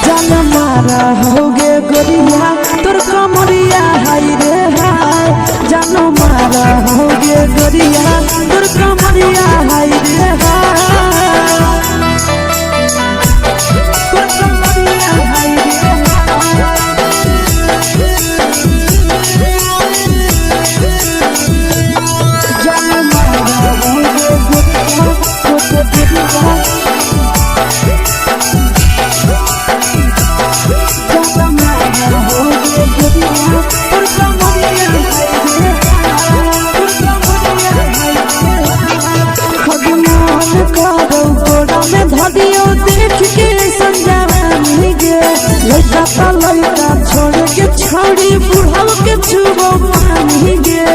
जान मारा होगे गोरिया तोर कमरिया हाय रे हाय। जान मारा होगे गोरिया तोर कमरिया हाय रे हाय। तोर कमरिया हाय रे जान मारा होगे गोरिया तोर कमरिया देख के संजानी गे लड़का का लड़का छोड़ के छोड़ी बुढ़ाव के छुबो पानी गे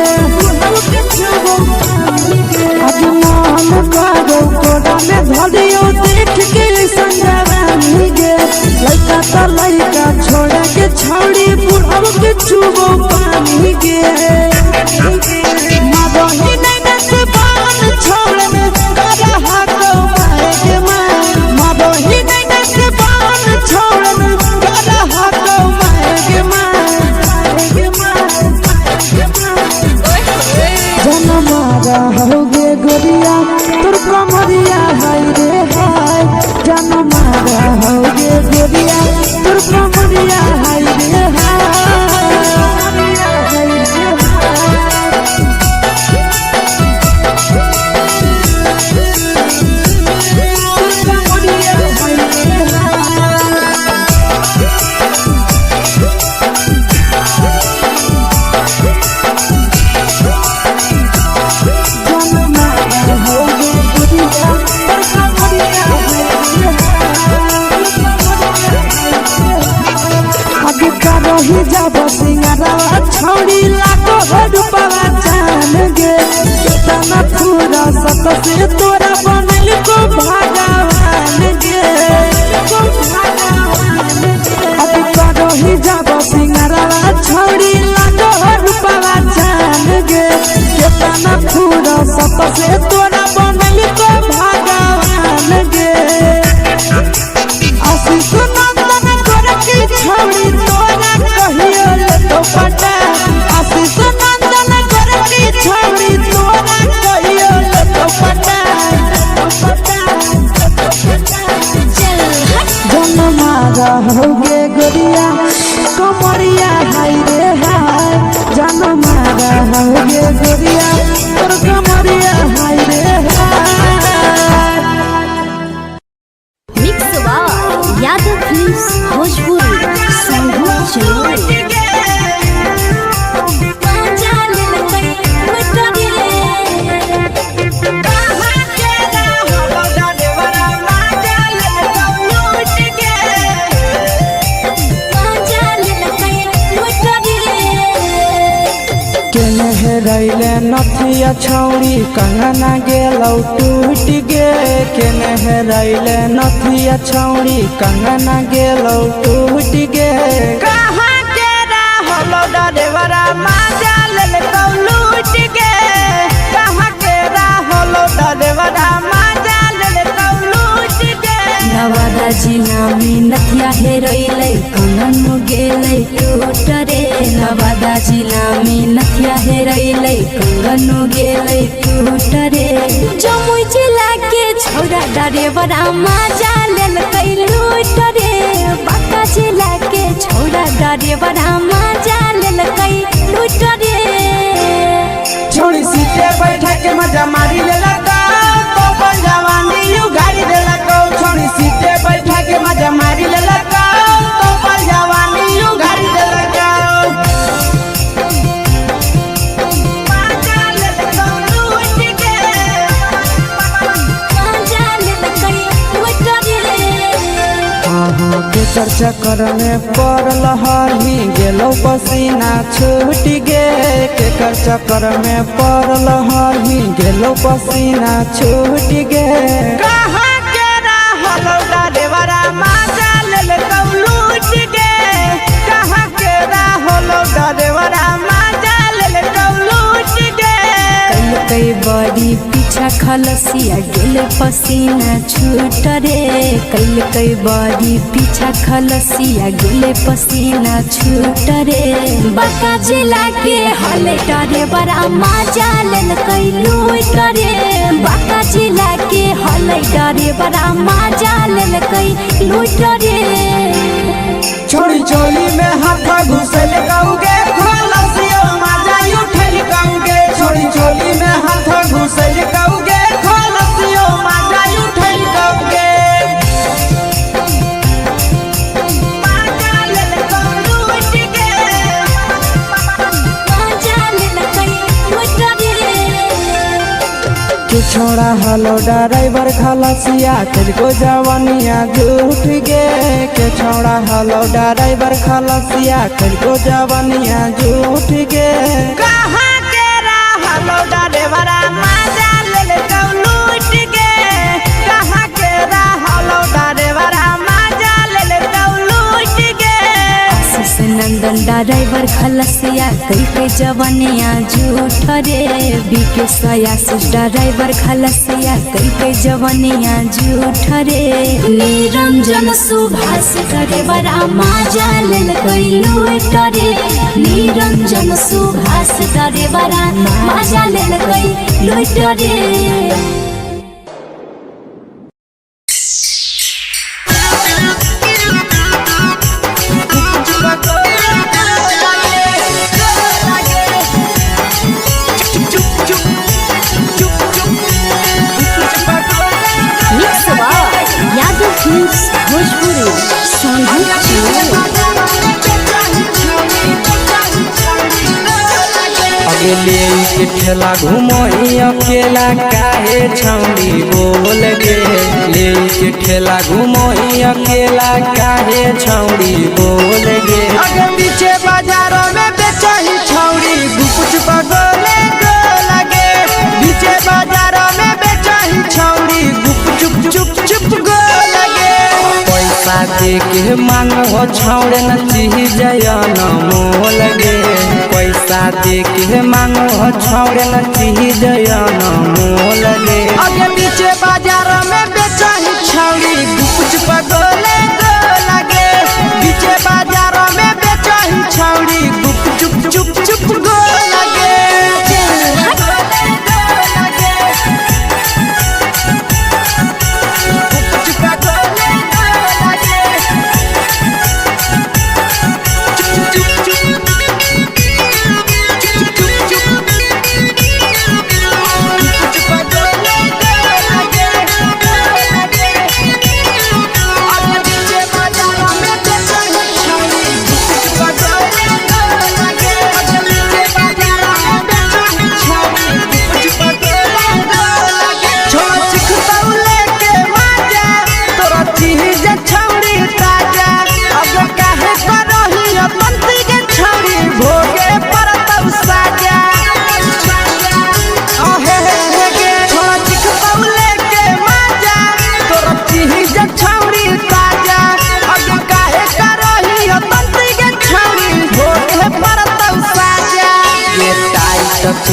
आज मान करो कोड़ा में धरियो देख के संजानी गे लड़का का लड़का छोड़ के छोड़ी बुढ़ाव के छुबो पानी गे मादोही नहीं दस बान छोड़ में करा हाथों मारे मादोही नहीं दस बान छोड़ में करा हाथों मारे जन मारा होगे गोरिया तोर कमरिया हाय रे हाय। जन मारा होगे गोरिया तोर कमरिया हाय रे हाय। रही जब सिंगारा छोड़ी लाखों रुपया जान गे कितना पूरा सत से तोरा बनल को भगवान गे अब रही जब सिंगारा छोड़ी लाखों रुपया जान गे कितना पूरा सत से तोरा बनल को भगवान गे आशीष नंदन गोरखी छोड़ी तोरा कहियो तो पटा आशीष नंदन गोरखी छोड़ी तोरा कहियो तो पटा जन मारा होगे गोरिया कमरिया हाय रे हाय। जन मारा होगे गोरिया तोर कमरिया हाय रे हाय। Mix by Yadav films Bhojpuri संगीत चलो रैले नथिया छौड़ी कंगना गेलौ टूट गे केने हेरैले नथिया छौड़ी कंगना गेलौ टूट गे कहाँ के रहलो डरेवरा माजा लेलकौ लूट गे कहाँ के रहलो डरेवरा माजा लेलकौ लूट गे नवादा जिला में नथिया हेरैले कंगन गेलै टूट रे नवादा जिला में नथिया हेरैले कंगन गेलै टूट रे जमुई जिला के छोरा डरेवरा माजा लेलकै लूट रे बांका जिला के छोरा डरेवरा माजा लेलकै लूट रे छोड़ी सीटे बैठा के मजा मारी लेलकौ तो अपन जवानी उगाड़ी देलकौ छोड़ी सीटे बैठा के मजा मारी लेलकौ तो अपन जवानी उगाड़ी देलकौ केकर चक्कर में पड़ल हरही गेलौ पसीना छूट गे केकर चक्कर में पड़ल हरही गेलौ पसीना छूट गे कहाँ के रहलो डरेवरा माजा लेलकौ लूट गे कहाँ के रहलो डरेवरा माजा लेलकौ लूट गे कई बड़ी पीछा खलसिया गेले पसीना छूट रे कैल कई बारी पीछा खलसिया गेले पसीना छूट रे बाका जिला के हले टरे बड़ा मजा लेल कई लूट रे बाका जिला के हले टरे बड़ा मजा लेल कई लूट रे छोड़ी चोली में हाथ घुसल गाऊंगे खलसिया मजा उठल गाऊंगे छोड़ी चोली में हाथ घुसल गाऊंगे खलसिया मजा उठल गाऊंगे मजा लेल कई लूट के मजा लेल कई लूट रे के छोड़ा हलो ड्राइवर खलसिया तेरे जवानिया झूठ गे के छोड़ा हलो ड्राइवर खलसिया तेरे जवानिया झूठ गे कहाँ के हलो ड्राइवर मजा ले लूट गे कहाँ के हलो ड्राइवर मजा ले लूट गे आशीष नंदन ड्राइवर खलसिया कई के जवानिया झूठ रे बीके आशीष ड्राइवर खलसिया कई के जवानिया झूठ रे निरंजन सुभाष करे बड़ा मजा लेल कई लूट रे निरंजन सुभाष करे बड़ा मजा लेल कई लूट रे अगले के ठेला घुमोई अकेला काहे छौड़ी बोल गे ले के ठेला घुमोई अकेला काहे छौड़ी बोल गे अगे पीछे बाजारों में बेचही छौड़ी गुपुच बगले गो लगे पीछे बाजारों में बेचही छौड़ी गुप चुप चुप चुप गो लगे पैसा दे के मांग हो छौड़े न चीज जयन मोल गे पैसा दे के मांग हो छौड़े न चीज जयन मोल गे अगे पीछे बाजार में बेचही छौड़ी गुपुच बगले गो लगे पीछे बाजार में बेचही छौड़ी गुप चुप चुप चुप गो लगे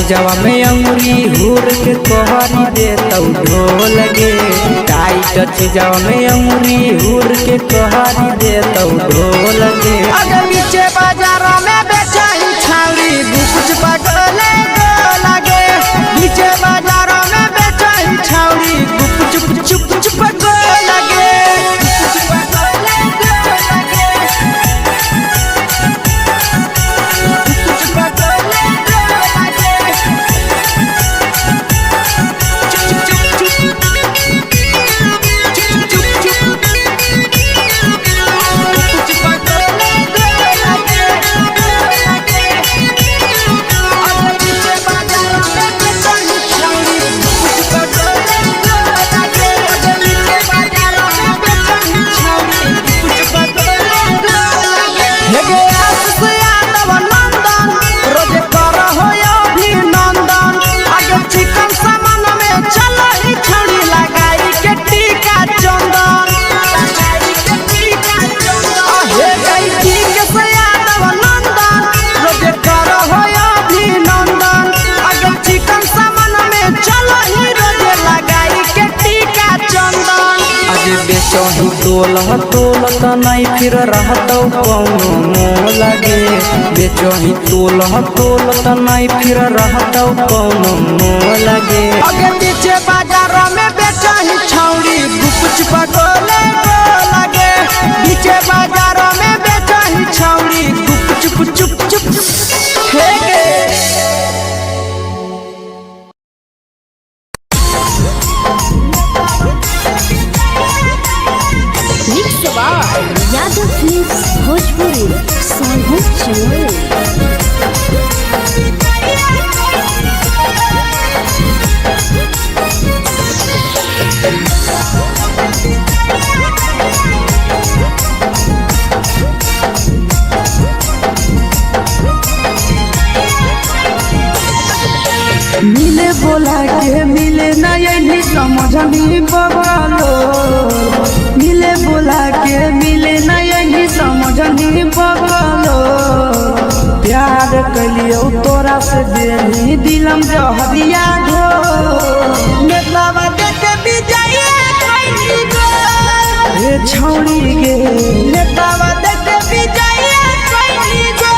जवा में अंगुरी हुर के कोहरी दे तौ ढोल गे टाइट जवा में अंगुरी हुर के कोहरी दे तौ ढोल गे अगर पीछे बाजार में बेचही छौड़ी गुपुच बगले गो लगे पीछे बाजार में बेचही छौड़ी गुप चुप चुप चुप गो लगे तोलह तोलत नहीं फिर रहतौ कौनो मोह लगे बेचही तोलह तोलत नहीं फिर रहतौ कौनो मोह लगे अगे पीछे बाजार में बेचही छौड़ी गुपच पगोले लगे पीछे बाजार में बेचही छौड़ी गुप चुप चुप हे गे यादव फिल्म्स भोजपुरी संगीत चैनल। मिले बोला के मिले नहीं समझनी बगलो मिले बोला के मिले नहीं समझनी बगलो प्यार कलियो तोरा से देनी दिलम जहरिया घो नेतलावा देखे बिजाइए कोई गो ए छौड़ी गे नेतलावा देखे बिजाइए कोई गो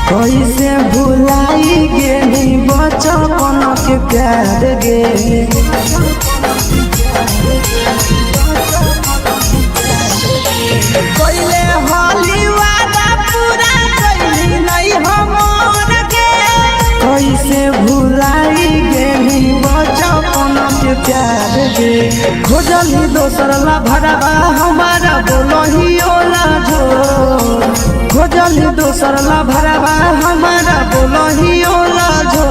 कैसे भुलाई गे बचपन के प्यार गे कैले होली वादा पूरा कैली नहीं हमर गे कैसे भुलाई गे बचपन के प्यार गे खोजली दोसर ला भरवा हमारा बोलही ओला जो खोजली दोसर ला भरवा हमारा बोलही ओला जो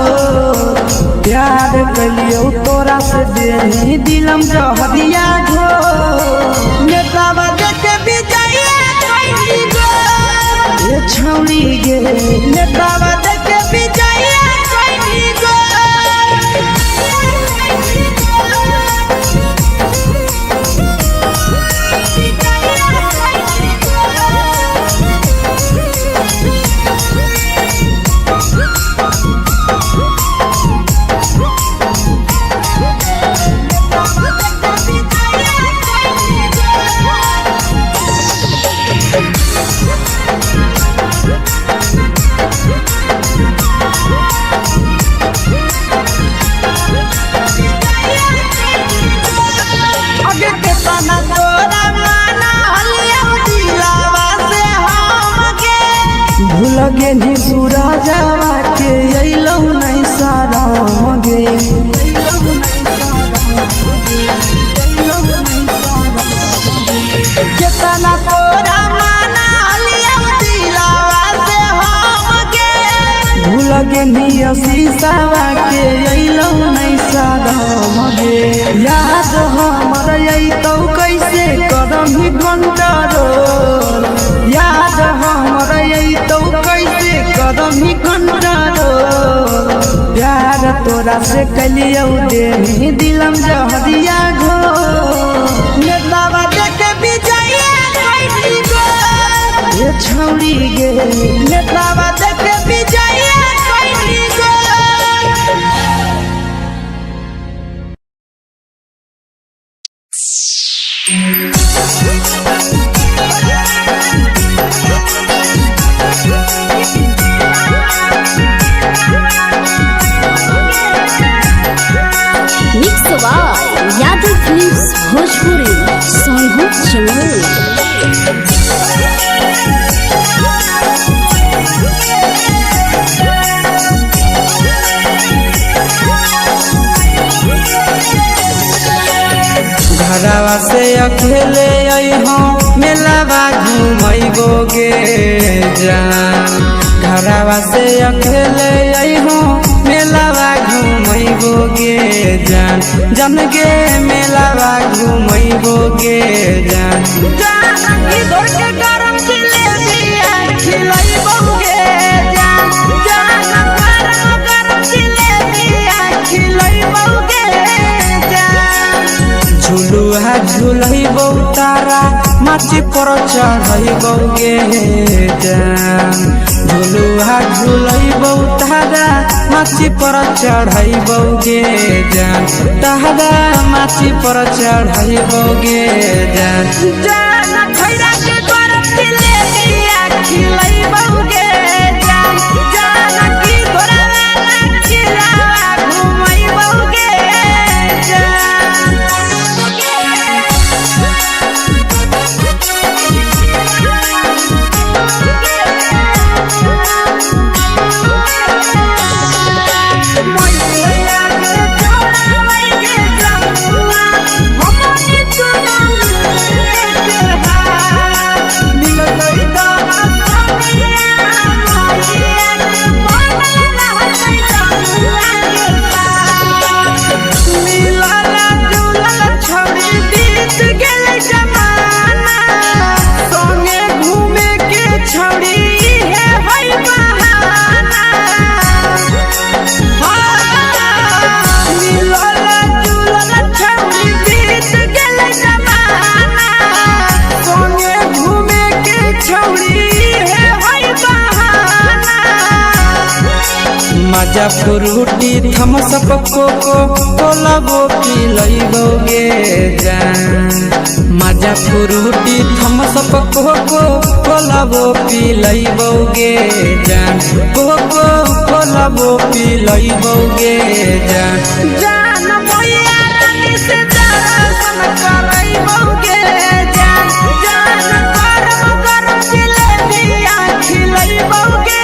प्यार कलियो तोरा से देनी दिलम जहरिया घो नेतावा देखे बिजाइए कोई गो ये छौड़ी गे नेतावा देखे बिजाइए कोई गो लगे नी सूरजवा के अइलौ नहीं सारा गे केतना तोरा माना लिया दिलावा से हम गे भूल गे नी शीशावा के अइलौ नहीं सारा गे याद हमर अइतौ कैसे करम घंटा रो याद हमर अइतौ कैसे करम घंटा रो प्यार तोरा से कलियो देनी दिलम जहरिया घो नेतावा देखे बिजाइए कोई गो ये छौड़ी गे नेतावा देखे बिजाइए कोई गो यादव फिल्म्स भोजपुरी संगीत चैनल। घरवा से अकेले अइहो मेलावा घूमैबो गे जान घरवा से अकेले अइहो मेलावा घूमैबो गे जान जन गे मेलावा घूमैबो गे जान जानकी तोर के गरम जिलेबिया खिलैबो गे जान गरम जिलेबिया खिलैबो गे जान झुलुहा झुलैबो तारा माची पर चढ़ैबो गे जान झुलुहा झुलैबो तारा माची पर चढ़ैबो गे जान तारा माची पर चढ़ैबो गे जान खैरा के गरम जिलेबिया खिलैबो गे जान जानकी तोरा वाला खिलावा घुमैबो गे मजा फ्रूटी थम्सअप कोको कोलाबो पिलैबो गे जान मजा फ्रूटी थम्सअप कोको कोलाबो पिलैबो गे जान कोको कोलाबो पिलैबो गे जान मैया रानी से दर्शन करैबो गे जान गरम जिलेबिया खिलैबो गे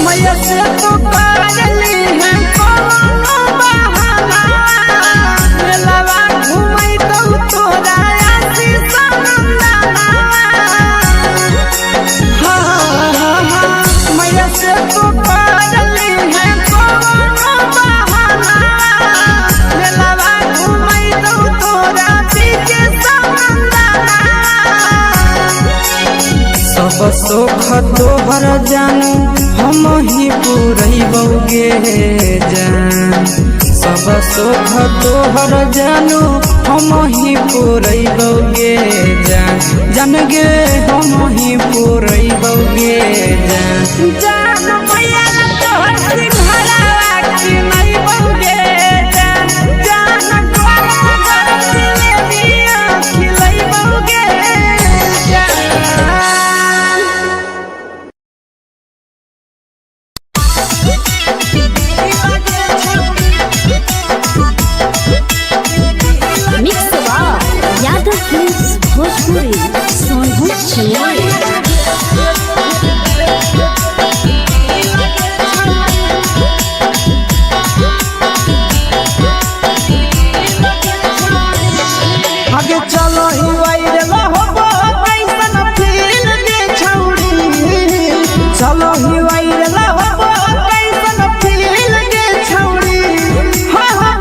मैया से तो पागली है कोनो बहाना मेलावा घूमै तो तोरा आसी सनंदना मैया से तो पागली है कोनो बहाना मेलावा घूमै तो तोरा पीछे सनंदना सब सुख तोहर जानू हम ही पुरैबो गे जान सब सुख तोहर जानू हम ही पुरैबो गे जान जन गे हम ही पुरैबो गे जान मैया तोहर सिंघरावा खिलैबो गे जान गरम जिलेबिया खिलैबो गे मिक्स यादव फिल्म्स भोजपुरी सोनू आगे चलो ही वायरल होबो कैसन फील के छौड़ी चलो ही वायरल होबो कैसन फील के छौड़ी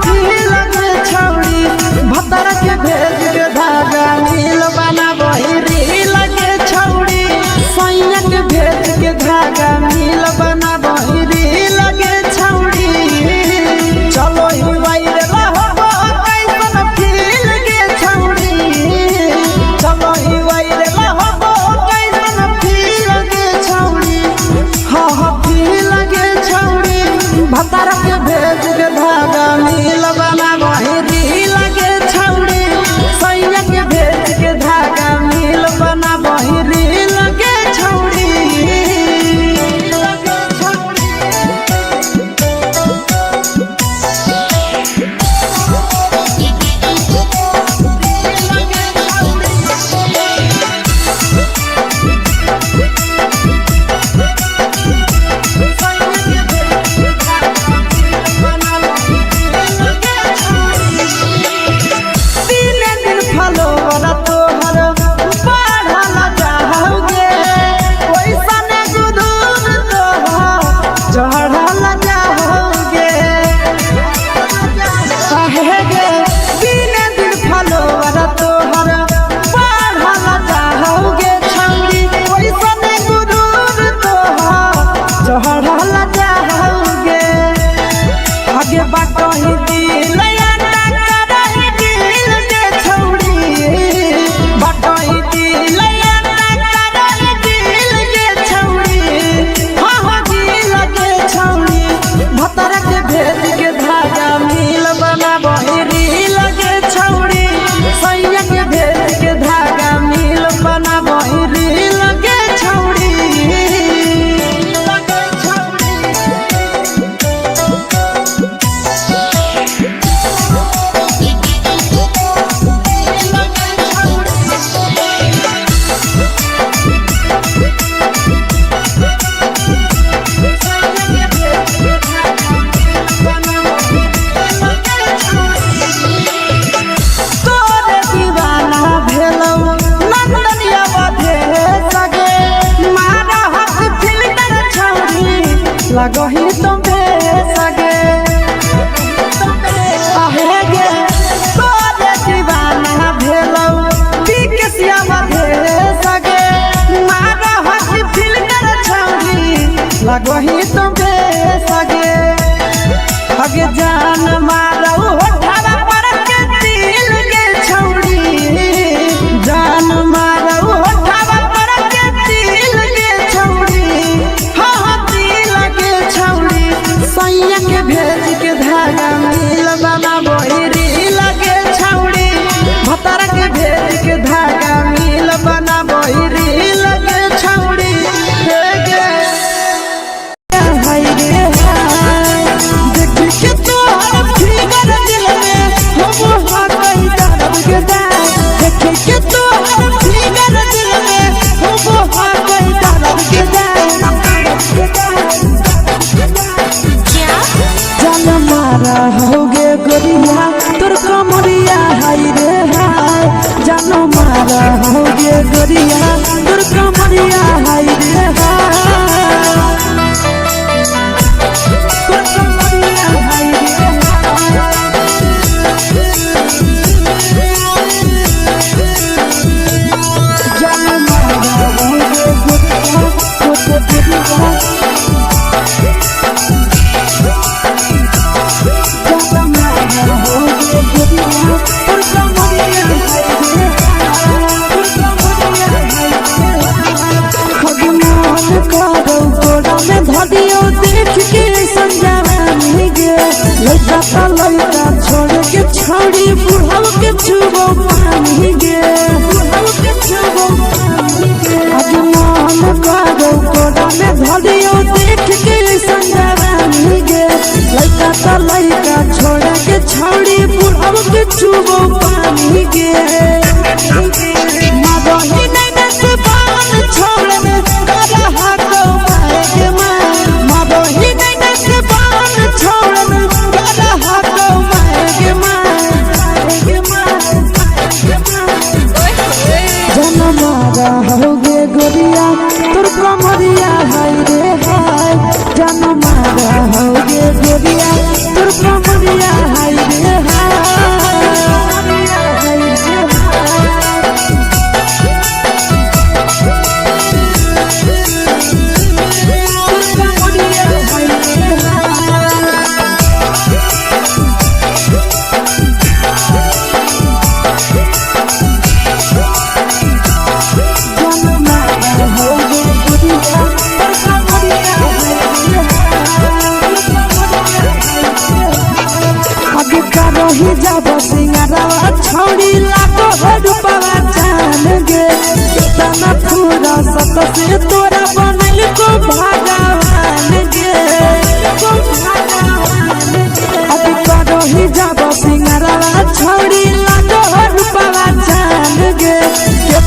फील के छौड़ी भतर के भेज के धागा नील बनाबो रील के छौड़ी सैया के भेज के धागा नील बनाबो रील के छौड़ी चलो ही वायरल होबो कैसन फील के छौड़ी चलो ही वायरल होबो कैसन फील के छौड़ी फील के छौड़ी भतर के भेज के धागा नील बनाबो रील के छौड़ी सैया के भेज के धागा नील बनाबो रील के छौड़ी चढ़ल जाओगे आगे बाटही दिल लगही तुम्हे सगे आहे गे तोरे दीवाना भेलौ बिकसिया बधे सगे मारा हसी फिल्टर छौरी लगही तुम्हे सगे अगे जान मारौ होठवा पर के दिल के छौरी जान मारौ होठवा पर के दिल के छौरी सैया के भेज के धागा मिल बना बहिरी लगे छौड़ी भतारा के भेज के धागा मिल बना बहिरी लगे छौड़ी हाय रे हाय देख के तोहर फिगर दिल में हम हाथई दर्द के दाग देख के तोहर फिगर दिल में हम हाथई दर्द के दाग जान मारा होगे गोरिया तोर कमरिया हाय रे हाय जान मारा होगे गोरिया तोर कमरिया हाय रे हाय तोर कमरिया हाय रे जान मारा होगे गोरिया तोर कमरिया धदियो देख के संजवानी गे लइका ता लइका छोड़ के छौड़ी बुढ़ाव के छुबो पानी गे बुढ़ाव के छुबो पानी गे आज मन कागो कोडा में धदियो देख के संजवानी गे लइका ता लइका छोड़ के छौड़ी बुढ़ाव के छुबो पानी गे मादही नहीं से बान छोड़ में करा हाथो माए के होगे गोरिया तोर कमरिया हाय रे हाय जान मारा होगे गोरिया तोर कमरिया हाय रे रही जब सिंगारा छौड़ी लाखो रुपवा जान गे तना पूरा सत से तोरा बनल को भगवान गे अभी रही जब सिंगारा छौड़ी लाखो रुपवा जान गे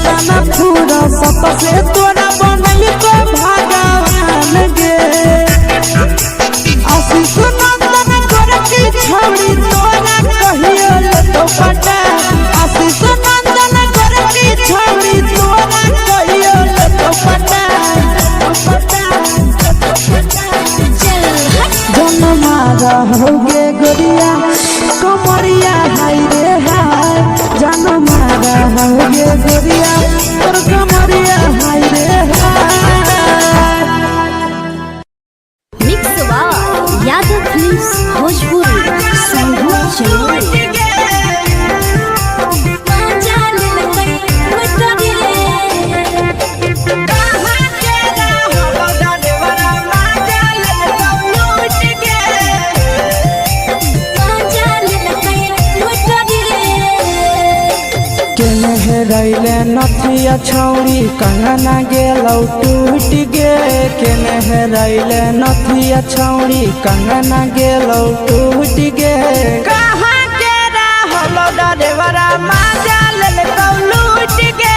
तना पूरा सत से तोरा बनल को भगवान गे आशीष नंदन कर की छौड़ी तोरा कहियो तो पटा आशीष नंदन कर की छौड़ी तोरा कहियो तो पटा जनमा रहोगे गोरिया कमरिया हाय रे हाय जनमा रहोगे गोरिया तोर कमरिया हाय रे हाय। फिल्म्स भोजपुरी संगीत चलो रैले नथिया छौड़ी कंगना गेलौ टूट गे केने रैले नथिया छौड़ी कंगना गेलौ टूट गे कहाँ के रहलो डरेवरा माजा लेलकौ लूट गे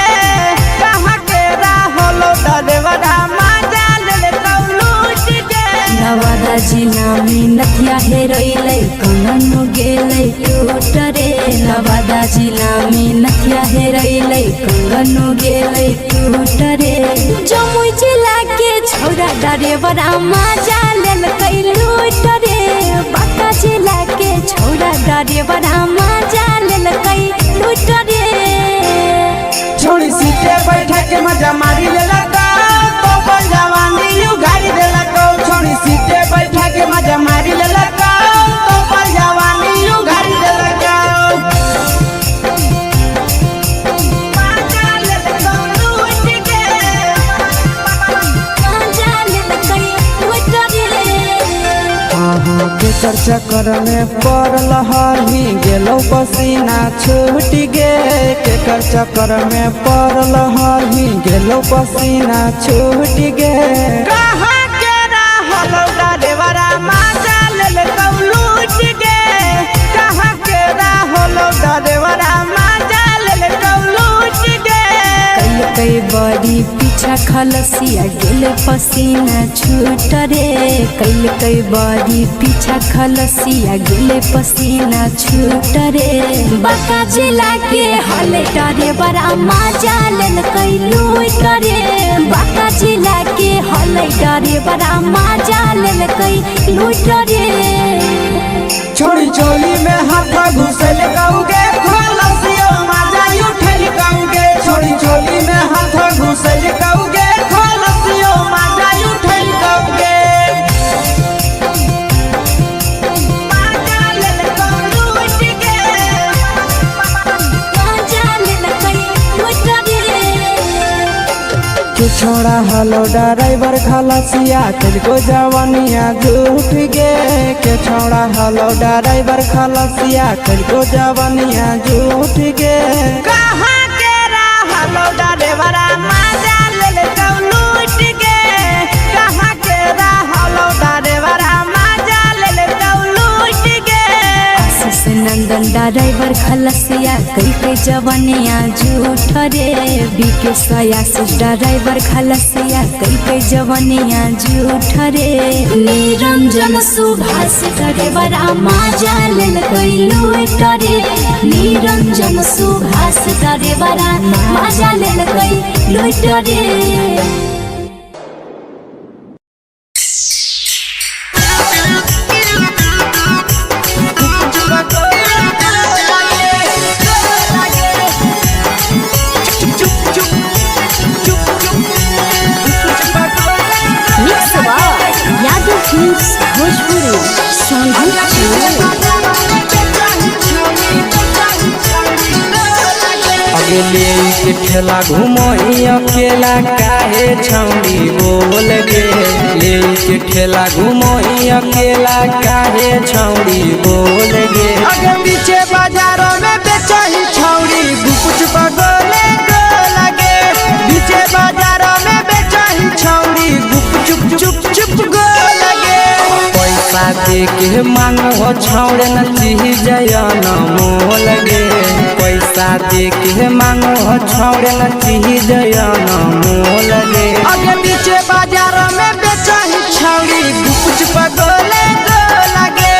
कहाँ के रहलो डरेवरा माजा लेलकौ लूट गे नवादा जिला में नथिया हेरैलै कंगन गेलै टूट रे नवादा जिला में नथिया हेरैलै कंगन गेलै टूट रे जमुई जिला के छौरा डरेवरा माजा लेलकै लूट रे बांका जिला के छौरा डरेवरा माजा लेलकै लूट रे छोड़ी सीटे बैठा के मजा मारी लेलका तो बन जवानी यू गाड़ी देलका छोड़ी सीटे बैठा के मजा मारी लेलका तो बन जवानी यू गाड़ी देलका केकर चक्कर में पड़ल हही गेलो पसीना छूट गे केकर चक्कर में पड़ल हही गेलो पसीना छूट गे कहाँ के रहलो डरेवरा माजा लेलकौ लूट गे कहाँ के रहलो डरेवरा माजा लेलकौ लूट गे कई बड़ी पीछा खलसिया गेल पसीना छूट रे कई बड़ी पीछा खलसिया गेल पसीना छूट रे बांका जिला के हले डरे बड़ा माजा लेलकै लूट रे बांका जिला के हले डरे बड़ा माजा लेलकै लूट रे छोड़ी चोली में हाथ घुसल कौगे खलसियो माजा उठल कौगे छोड़ी चोली में हाथ घुसल कौगे खलसियो माजा उठल कौगे माजा लेलकौ लूट गे माजा लेलकै लूट रे के छोड़ा हलो ड्राइवर खलसिया तेलको जवानिया झूठ गे के छोड़ा हलो ड्राइवर खलसिया तेलको जवानिया झूठ गे कहाँ के रहलो ड्राइवरा माजा लेलकौ लूट गे कहाँ के रहलो ड्राइवरा माजा लेलकौ लूट गे आशीष नंदन ड्राइवर खलसिया कई जवानिया झूठ रे बीके आशीष ड्राइवर खलसिया कई जवानिया झूठ रे निरंजन सुभाष ड्राइवरा माजा लेलकै लूट रे निरंजन सुभाष ड्राइवरा माजा लेलकै लूट रे यादव फिल्म्स भोजपुरी संगीत चलो अगले के ठेला घुमोई अकेला काहे छौड़ी बोल गे ले के ठेला घुमोई अकेला काहे छौड़ी बोल गे अगे पीछे बाजारों में बेचही छौड़ी कुछ बगले गो लगे पीछे बाजारों में बेचही छौड़ी चुप चुप चुप गो लगे पैसा दे के मांगो छौड़े न चीज न मोल गे पैसा दे के मांगो छौड़े न चीज न मोल गे अगे पीछे बाजार में बेचही छौड़ी कुछ पगले गो लगे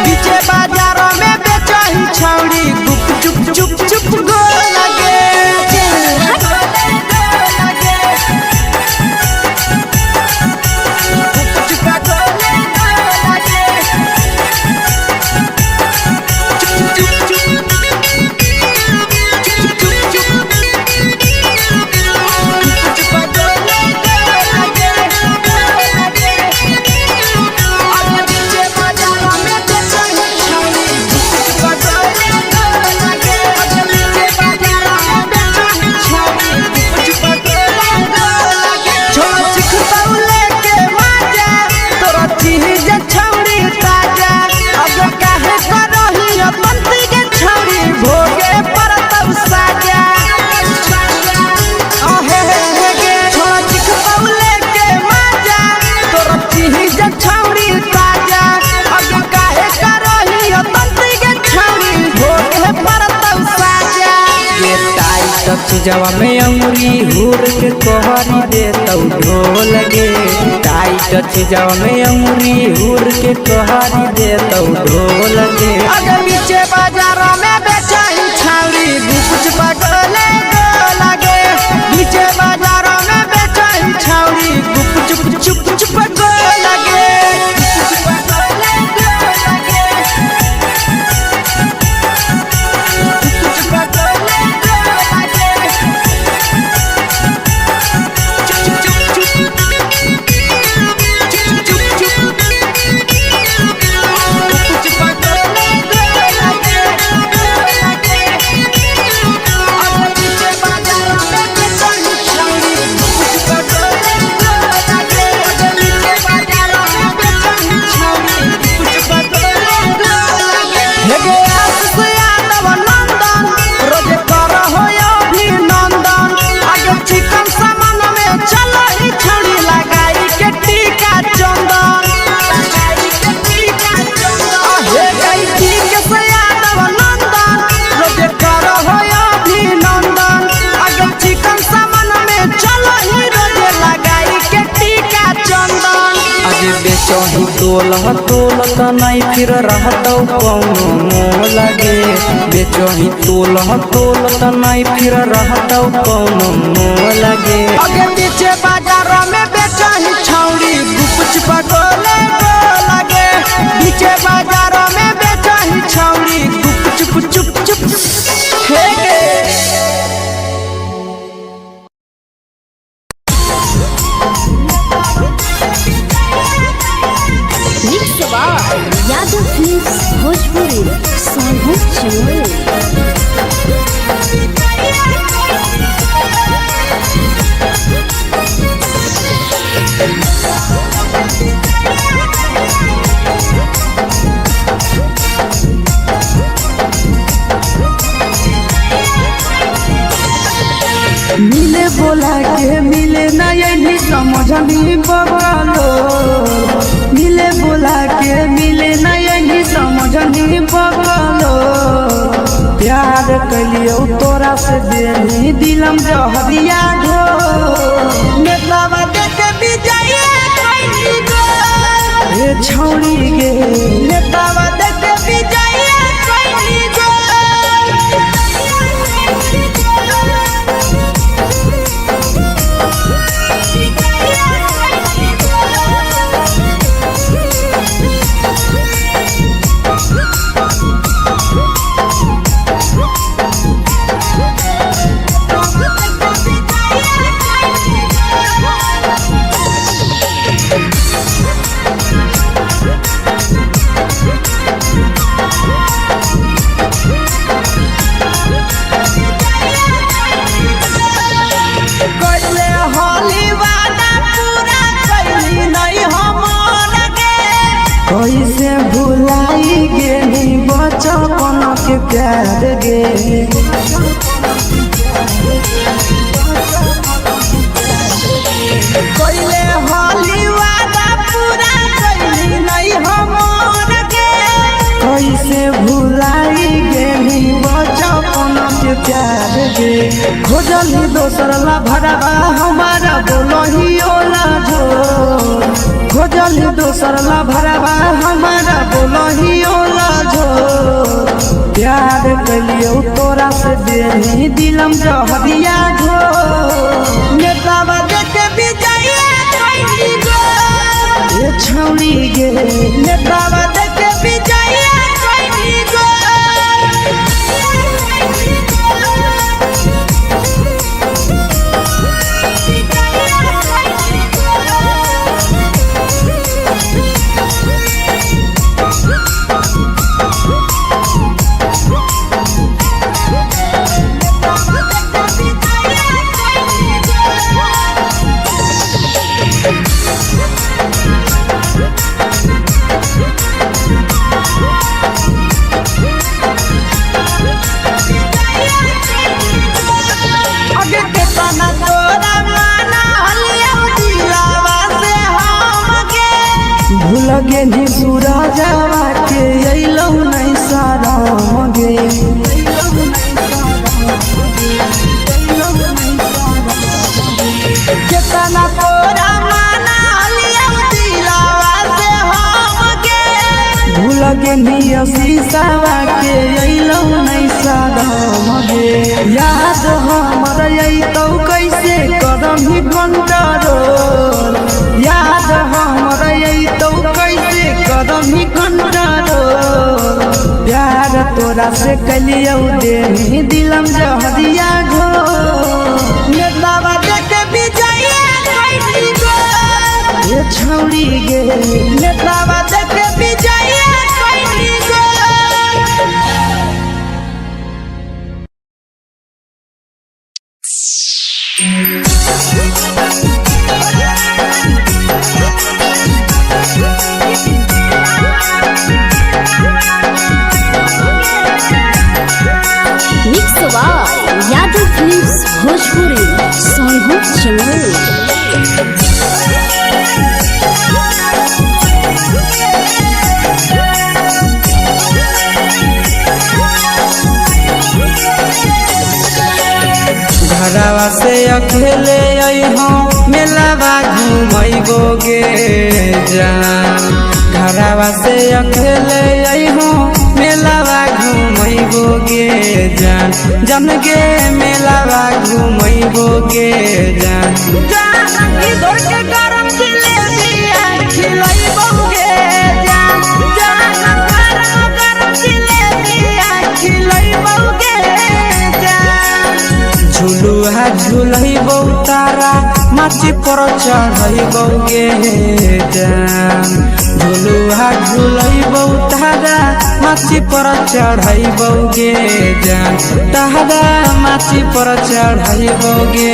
पीछे बाजार में बेचही छौड़ी चुप चुप चुप गो लगे चीज छौरी ताजा अब काहे करही बंती के छौरी भोगे पर तब साजा अहे हे गे छोड़ चिख पौले के माजा तोर चीज छौरी ताजा अब काहे करही बंती के छौरी भोगे पर तब साजा ये टाइट चीजवा में अंगुरी हुर के कोहरी दे तौ ढोल गे टाइट चीजवा में अंगुरी हुर के कोहरी दे तौ ढोल गे अगर नीचे बाजार में बेचाई छावरी कुछ पगले लगे नीचे बाजार में बेचाई छावरी चुप चुप चुप लगे बेचही तोलत नहीं फिर रहतौ कौनो मोह लगे बेचही तोलत नहीं फिर रहतौ कौनो मोह लगे अगे पीछे बाजार में बेचही छौरी गुप पगले लगे पीछे बाजार में बेचही छौरी गुप चुप हे गे यादव फिल्म्स भोजपुरी साहू चैनल मिले बोला के मिले ना ये समझ नहीं बगलो मिले बोला के मिले ना ये समझ नहीं बगलो प्यार कलियो तोरा से देनी दिलम जहरिया ढो नेतावा देके बिजाइए कोई गो ए छौरी गे नेतावा देके बिजाइए कोई गो कैसे भुलाई गेली बचपन के प्यार गे कैले हाली वादा पूरा कैली नहीं हमर गे कैसे भुलाई गेली बचपन के प्यार गे खोजली दोसर ला भरवा हमारा बोलही ओला जो खोजली दोसर ला भरवा हमारा बोलही ओला जो प्यार कलियो तोरा से देनी दिलम जहरिया ढो नेतावा देके बिजाइए कोई गो ए छौरी गे नेतावा देके बिजाइए कोई गो भूल गेली सूरजवा के अइलौ नहीं साराम गे कितना तोरा माना लिया दिलावा से हम गे भूल गेली शीशावा के अइलौ नहीं साराम गे याद हमर अइतौ कैसे करम ही कंट्रोल याद हमर अइतौ कैसे करम ही कंट्रोल प्यार तोरा से कलियौ देनी दिलम जहरिया घो नेतावा देखे विजय कैसी गो ये छौड़ी गे नेतावा देखे विजय कैसी गो mix by Yadav films Bhojpuri Sonbhadra channel. घरवा से अकेले अइहो मेलावा घूमैबो गे जान घरवा से अकेले अइहो मेलावा घूमैबो गे जान जन गे मेलावा घूमैबो गे जान जान की दौड़ के गरम जिलेबिया खिलैबो गे जान जान गरम जिलेबिया खिलैबो गे जान झुलुहा झुलैबो तारा माची पर चढ़ैबो गे जान झुलुहा झुलैबो तारा माची पर चढ़ैबो गे जान तारा माची पर चढ़ैबो गे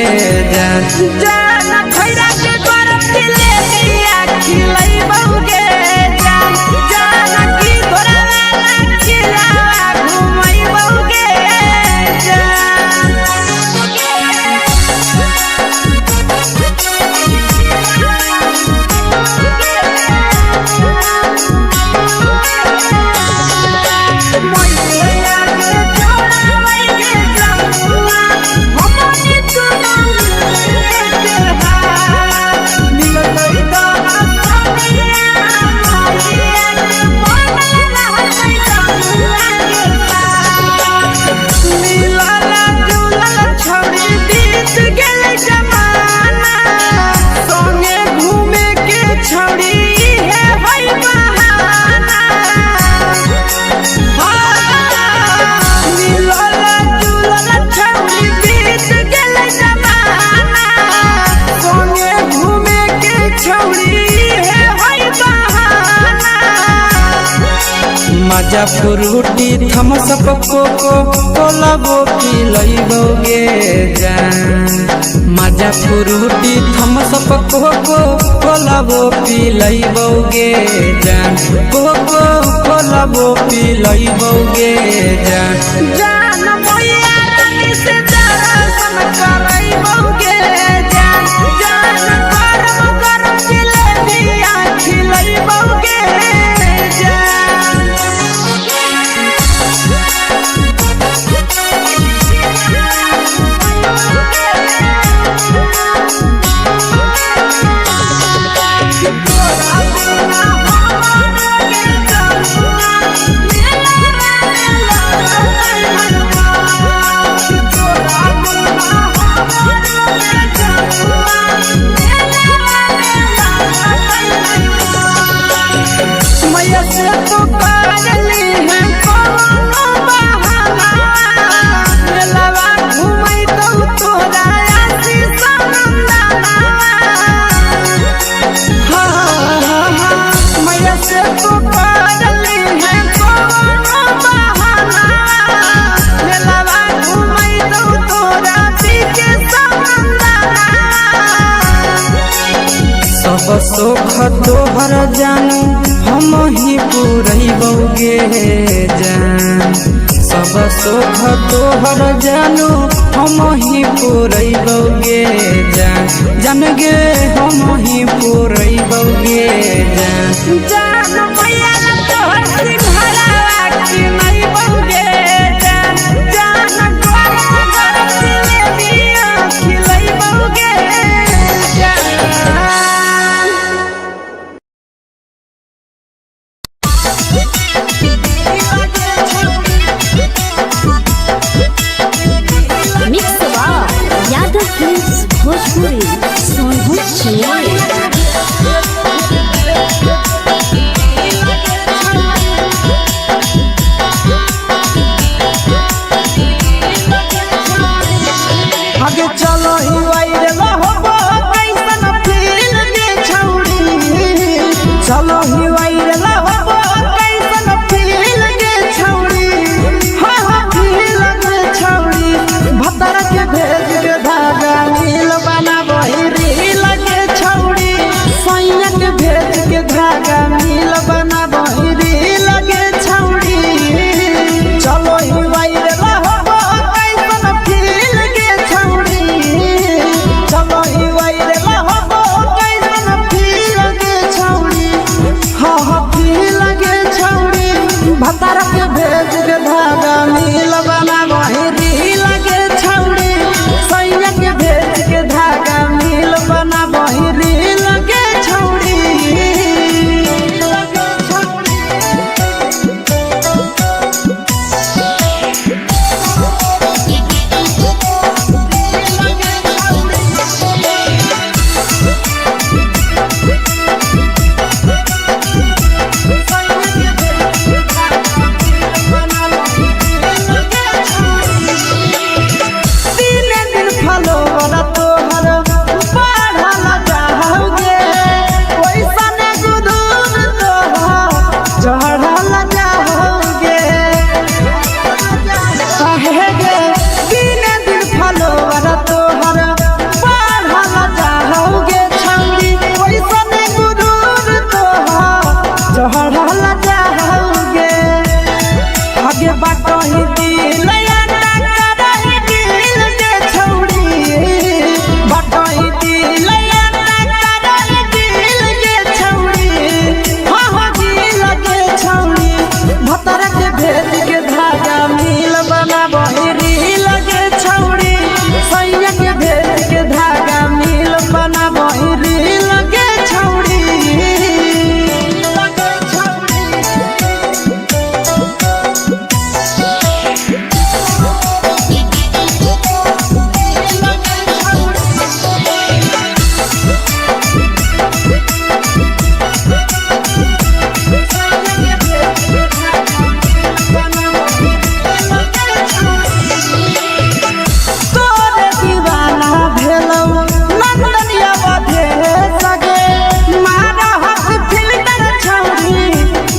जान जान खैरा के गरम जिलेबिया खिलैबो गे जान जान की घोड़ावाला खिलावा घुमैबो गे जान मजा फ्रूटी थम्स अप कोको कोला वो पिलैबो गे जान मजा फ्रूटी थम्स अप कोको कोला वो पिलैबो गे जान कोको कोला वो पिलैबो गे जान जान मोया रानी से दर्शन करैबो गे जान जान गरम गरम जिलेबिया खिलैबो गे जान सोख तोहर जानू हम ही पुरैबो गे जान सब सुख तोहर जानू हम ही पुरैबौगे जान जान गे हम ही पुरैबौगे जान जान मैया ला तोहर सिंघाड़ा की नहीं बौगे जान जान गोरा गोरा जिलेबिया खिलाई बौगे जान मिक्स यादव फिल्म्स भोजपुरी सोनू चिड़िया आगे चलो ही वायरल होबो कैसन फील दे छौड़ी चलो ही वायरल होबो कैसन फील दे छौड़ी हां हां फील दे छौड़ी भतर के भेज के धागा नील बनाबो रील के छौड़ी सैया के भेज के धागा नील बनाबो रील के छौड़ी चलो ही वायरल होबो कैसन फील के छौड़ी चलो ही वायरल होबो कैसन फील के छौड़ी हां हां फील के छौड़ी भतर के भेज के धागा नील बनाबो रील के छौड़ी सैया के भेज के धागा नील बनाबो रील के छौड़ी दिने दिन फलोवर तोहर बढ़ल जाओगे ओइसने गुदूर तोहर चढ़ल जाओगे काहे गे दिने दिन फलोवर तोहर बढ़ल जाओगे छौड़ी ओइसने गुदूर तोहर चढ़ल जाओगे आगे बाटही दिल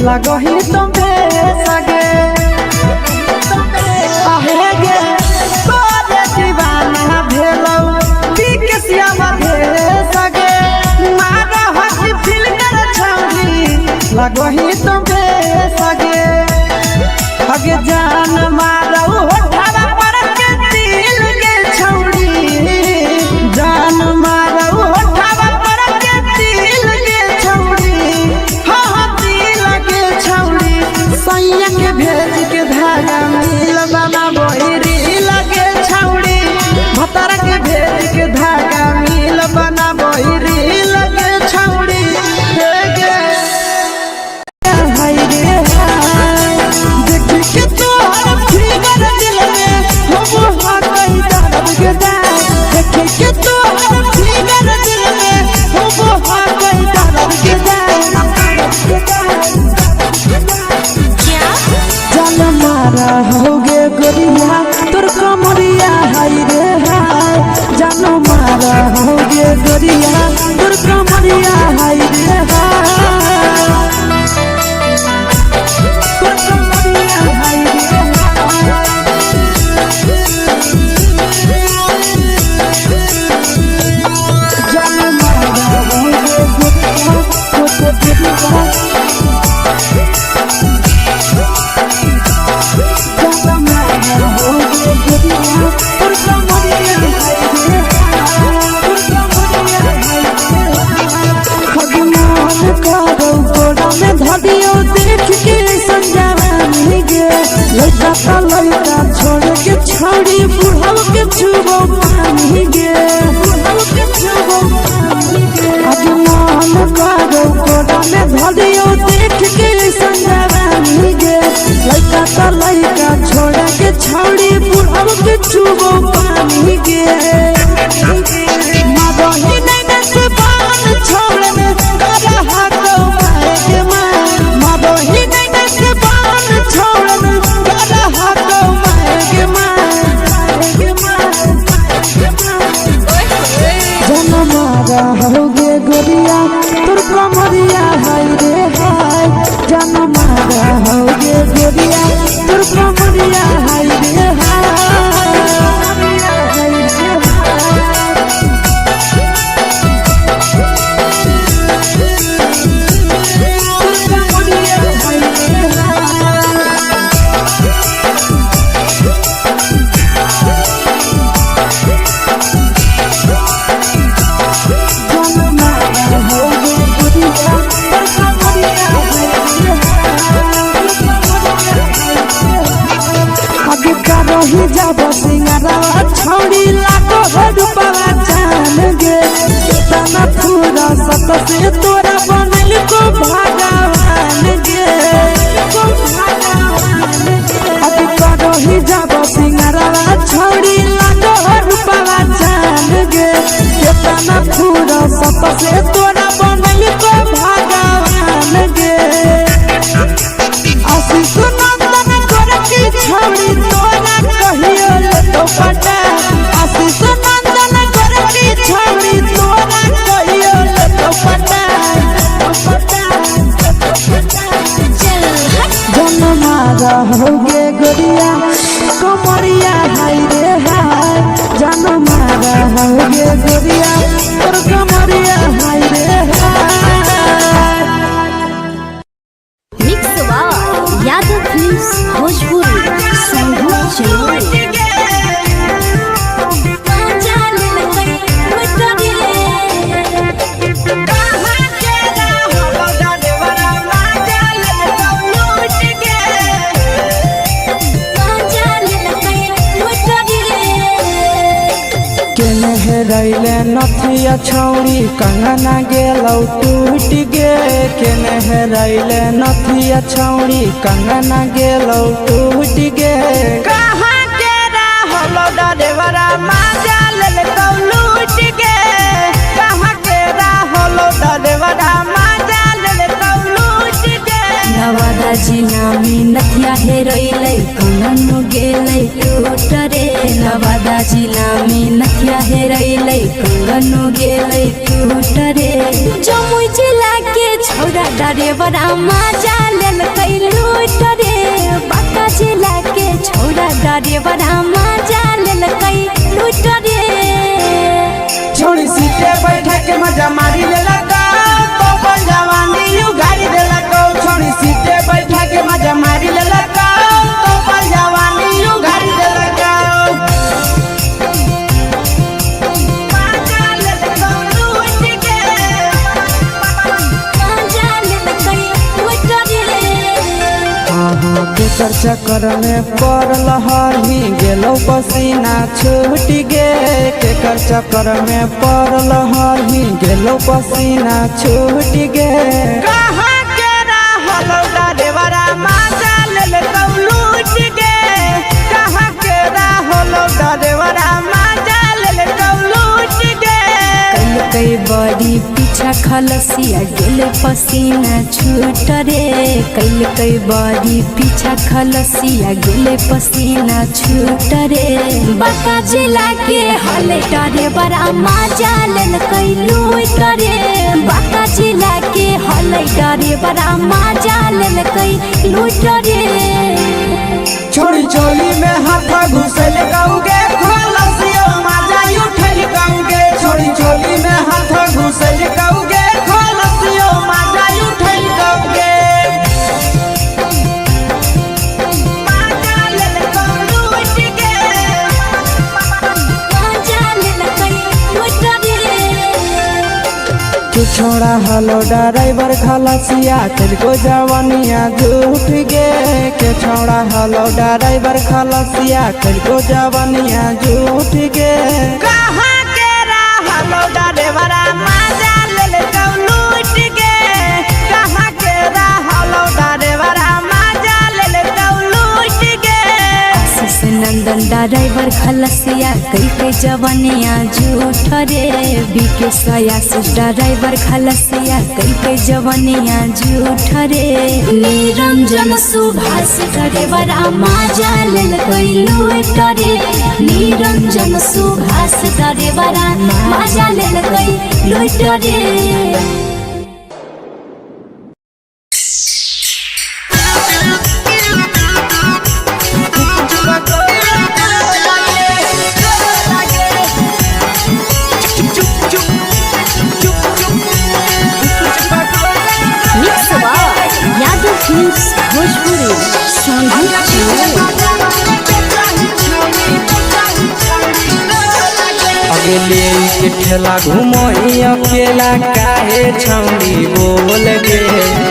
लगही तुम्हे सगे आहे गे तोरे दीवाना भेलौ बिकसिया बधे सगे मारा हसी फिल्टर छौरी लगही तुम्हे सगे अगे जान मारौ होठवा पर के दिल के छौरी जान मारौ होठवा पर के दिल के छौरी हां दिल के छौरी सैया के भेज के धागा मिल बनाबो रील के छौरी भतर के भेज के धागा मिल बनाबो रील के छौरी हे गे हाय रे हाय देख के तोहर फिगर दिल में के चुबो पानी गे मादही नहीं से बान छोड़ने करा हाथो माए के माँ मादही नहीं से बान छोड़ने करा हाथो माए के माँ जनमारा होगे गोरिया तोर कमरिया हाय रे हाय जनमारा होगे गोरिया तोर कमरिया हाय रे ही जब सिंगारा छौड़ी लाखो रुपवा जान गे तना पूरा सत से तोरा बनल को भगवान गे अति करो ही जब सिंगारा छौड़ी लाखो रुपवा जान गे तना पूरा सत से तोरा बनल को भगवान गे आशीष नंदन करती छौड़ी तोरा कहियो ले तो पटा आशीष नंदन करती छौड़ी तोरा कहियो ले तो पटा जनमारा होगे गोरिया कमरिया हाय रे हाय जनमारा होगे गोरिया तोर कमरिया हाय रे हाय मिक्स वाह यादव फिल्म्स भोजपुरी संगीत चैनल रैले नथिया छौड़ी कंगना गेलौ टूट गे केने रैले नथिया छौड़ी कंगना गेलौ टूट गे कहाँ के रहलो डरेवरा माजा लेलकौ लूट गे कहाँ के रहलो डरेवरा माजा लेलकौ लूट गे नवादा जिला में नथिया हेरोइलै कंगन गेलै टूट रे नवादा जिला में नथिया हेरोइलै कंगन गेलै टूट रे जमुई जिला के छौड़ा डरेवरा माजा लेलकै लूट रे बांका जिला के छौड़ा डरेवरा माजा लेलकै लूट रे छोड़ी सीटे बैठा के मजा मारी लेलकौ तो जवानी यू गाड़ी देलकौ छोड़ी सीटे बैठा के मजा मारी लेलकौ तो जवानी यू गाड़ी देलकौ केकर चक्कर में पड़ल हरही गेलौ पसीना छूट गे केकर चक्कर में पड़ल हरही गेलौ पसीना छूट गे कहाँ के रहलो डरेवरा माजा लेलकौ लूट गे कहाँ के रहलो डरेवरा माजा लेलकौ लूट गे कई बड़ी पीछा खलसिया गेले पसीना छूट रे कई बड़ी पीछा खलसिया गेले पसीना छूट रे बांका जिला के हले डरे बड़ा माजा लेलकै लूट रे बांका जिला के हले डरे बड़ा माजा लेलकै लूट रे छोड़ी चोली में हाथ घुसल गौगे खलसियो माजा उठल गौगे छोड़ी चोली में हाथ घुसल गौगे खलसियो माजा उठल गौगे माजा लेलकौ लूट गे माजा लेलकै लूट रे तू छोड़ा हलो ड्राइवर खलसिया तेरे जवानिया झूठ गे के छोड़ा हलो ड्राइवर खलसिया तेरे जवानिया झूठ गे कहाँ के रहलो ड्राइवरा माजा लेलकौ लूट गे कहाँ के रहलो ड्राइवरा माजा लेलकौ लूट गे आशीष नंदन ड्राइवर खलसिया कई के जवनिया झूठ रे बीके सयास ड्राइवर खलसिया कई के जवनिया झूठ रे निरंजन सुभाष ड्राइवर माजा लेल गइलू टरे निरंजन सुभाष ड्राइवर माजा लेल गइलू टरे अगले के ठेला घूमो अकेला काहे छौड़ी बोल गे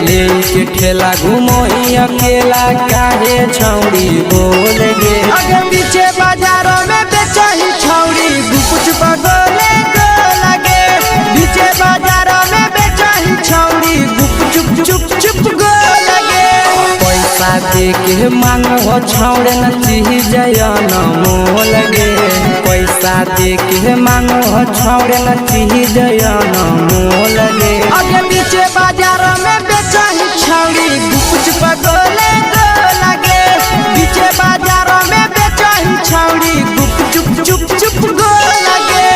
ले के ठेला घूमो अकेला काहे छौड़ी बोल गे अगे पीछे बाजारों में बेचही छौड़ी गुपुच पगोले गो लगे पीछे बाजारों में बेचही छौड़ी गुपुच चुप चुप गो लगे पैसा दे के मांगो छौड़े न चीज न मोल गे पैसा दे के मांगो छौड़े न चीज न मोल गे अगे पीछे बाजार में बेचही छौड़ी गुपुच पगोले गो लगे पीछे बाजार में बेचही छौड़ी गुपुच चुप चुप गो लगे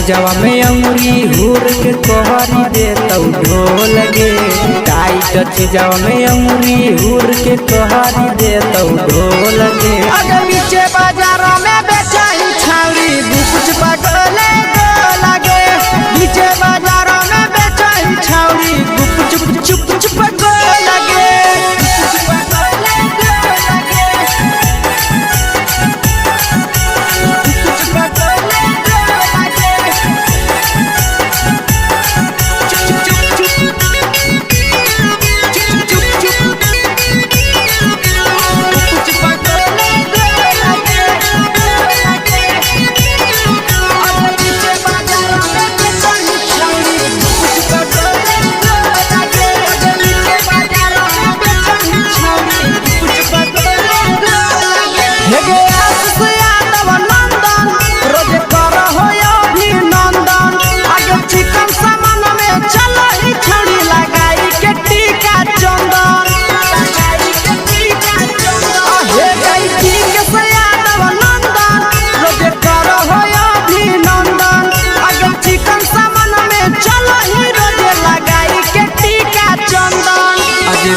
जवा में अंगुरी हुर के तोहरी दे तौ ढोल गे टाइट जवा में अंगुरी हुर के तोहरी दे तौ ढोल गे अगे पीछे बाजारों में बेचही छौड़ी गुपुच पगोले गो लगे पीछे बाजारों में बेचही छौड़ी गुपुच चुप चुप गो लगे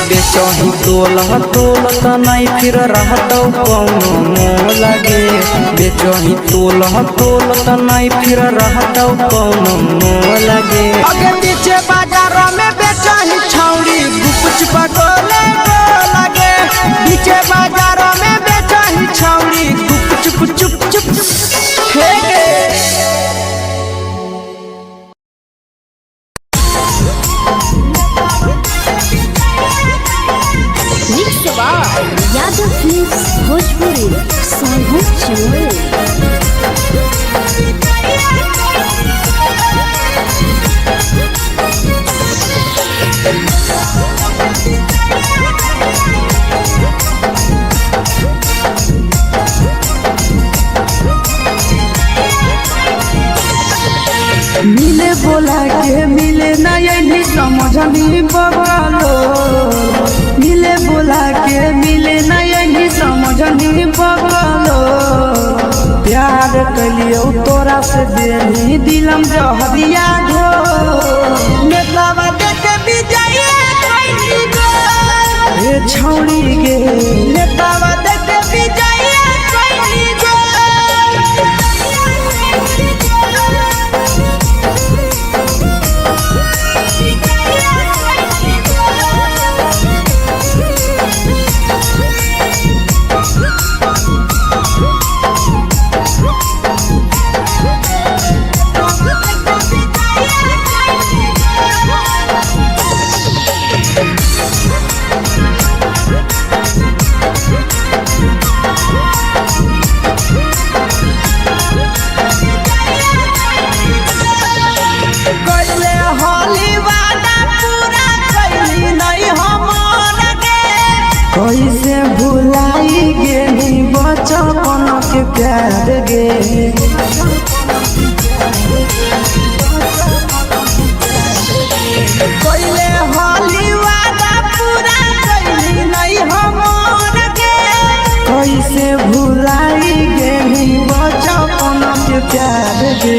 बेचही तोल त नहीं फिर रहतौ कौनो मोल गे बेचही तोल त नहीं फिर रहतौ कौनो मोल गे अगे पीछे बाजारों में बेचही छौड़ी गुपुच पगोले गो लगे पीछे बाजारों में बेचही छौड़ी गुपुच चुप चुप हे गे यादव फिल्म्स भोजपुरी सोनू चोर मिले बोला के मिले ना यही समझनी बगलो मिले बोला के मिले ना यही समझनी बगलो तोरा से देनी दिलम जहरिया घो नेतावा देख विजय कैली गो ए छौड़ी गे नेतावा देख विजय कैली गो कैसे भुलाई गेली बचपन के प्यार गे कैले होली वादा पूरा कैली नहीं हमर गे कैसे भुलाई गेली बचपन के प्यार गे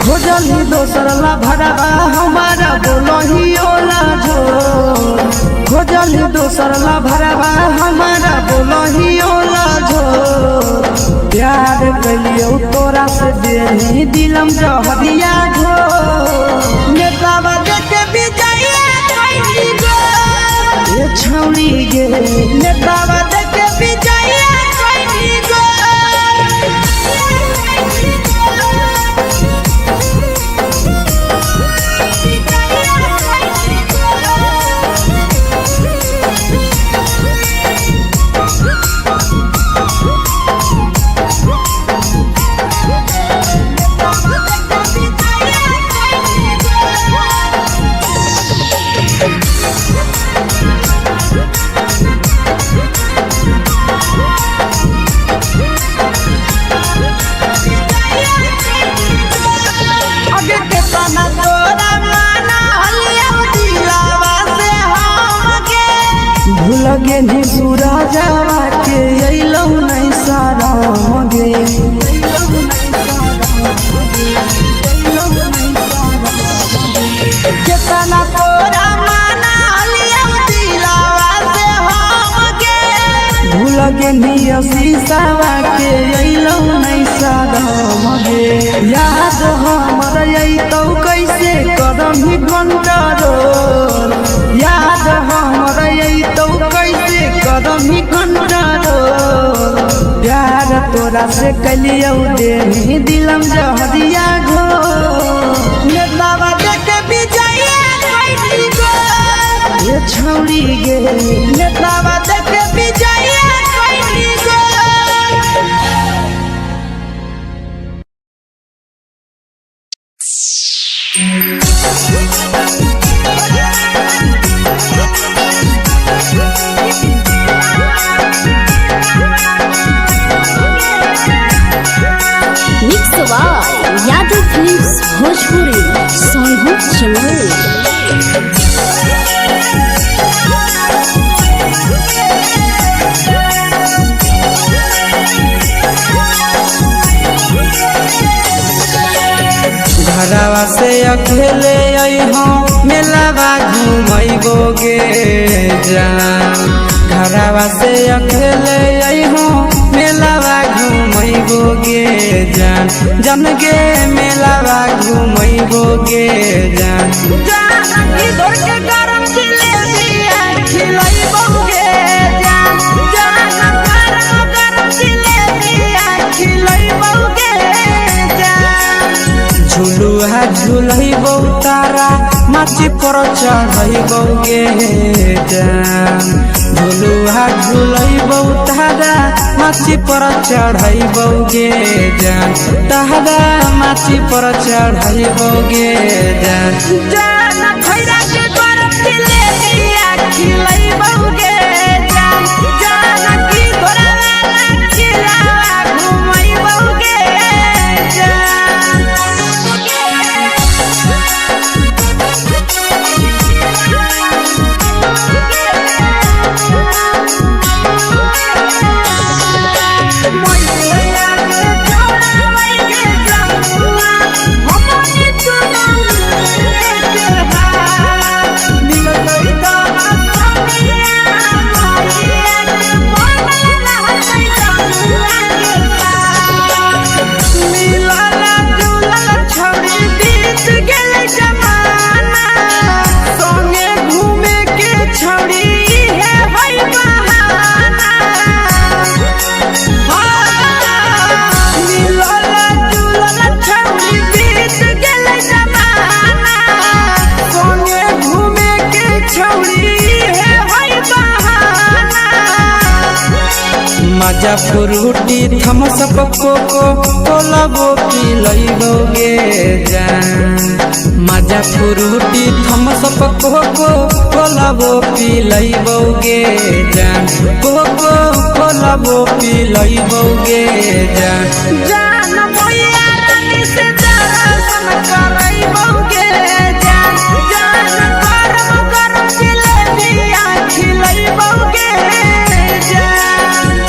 खोजली दोसर ला भरवा हमारा बोलही ओला जो खोजली दोसर ला भरवा हमारा बोलही ओला झो प्यार कैलियो तोरा से देनी दिलम जहरिया घो नेतावा देख विजय कैली गो ए छौड़ी गे नेतावा देख विजय कैली गो भूलगे नी सूरजवा के अइलौ नहीं सारा मगे केतना तोरा माना लिया दिलावा से हमगे भूलगे नी शीशावा के अइलौ नहीं सारा मगे याद हमर अइतौ कैसे करम कंट्रोल याद हमर अइतौ कैसे करम कंट्रोल प्यार तोरा से कलियौ देनी दिलम जहरिया घो नेतावा देख विजय कैली गो ए छौड़ी गे नेतावा देख विजय कैली गो यादव फिल्म्स भोजपुरी सोनू चमोली घरवा से अकेले अइहो मेलावा घूमैबो गे जान घरवा से अकेले अइहो मेलावा घूमैबो गे जान जन गे मेलावा घूमैबो गे जान जान की दौड़ के गरम जिलेबिया खिलैबो गे जान जान गरम जिलेबिया खिलैबो गे जान झुलुहा झुलैबो तारा माची पर चढ़ैबो गे जान झुलुहा झुलैबो तारा माची पर चढ़ैबो गे जान तारा माची पर चढ़ैबो गे जान जान खैरा के गरम जिलेबिया खिलैबो गे जान जान की तोरा वाला खिलावा घुमैबो गे जान मजा फ्रूटी थम्स अप कोको कोला वो पी लइबोगे जान मजा फ्रूटी थम्स अप कोको कोला वो पी लइबोगे जान कोको कोला वो पी लइबोगे जान जान मोया रानी से दर्शन करइबोगे जान जान गरम गरम जिलेबिया खिलइबोगे जान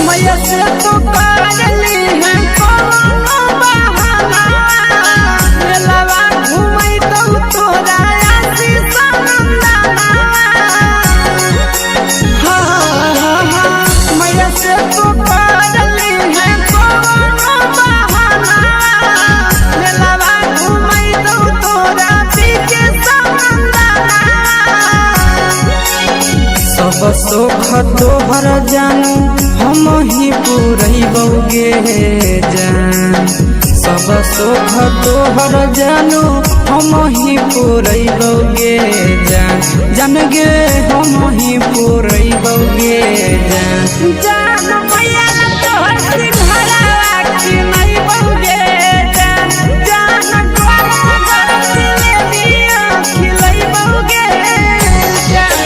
मैया से तो काजली है कोनो बहाना मेलावा घूमै तो तोरा आसी सनंदाना मैया से तो काजली है कोनो बहाना मेलावा घूमै तो तोरा पीछे सनंदाना सब सुख तोहर जानू हम ही पूरइबोगे जान सब सुख तोहर जानू हम ही पूरइबोगे जान जान गे हम ही पूरइबोगे जान जान मैया तोहर सिंघरावा खिलइबोगे जान जान गरम गरम जिलेबिया खिलइबोगे जान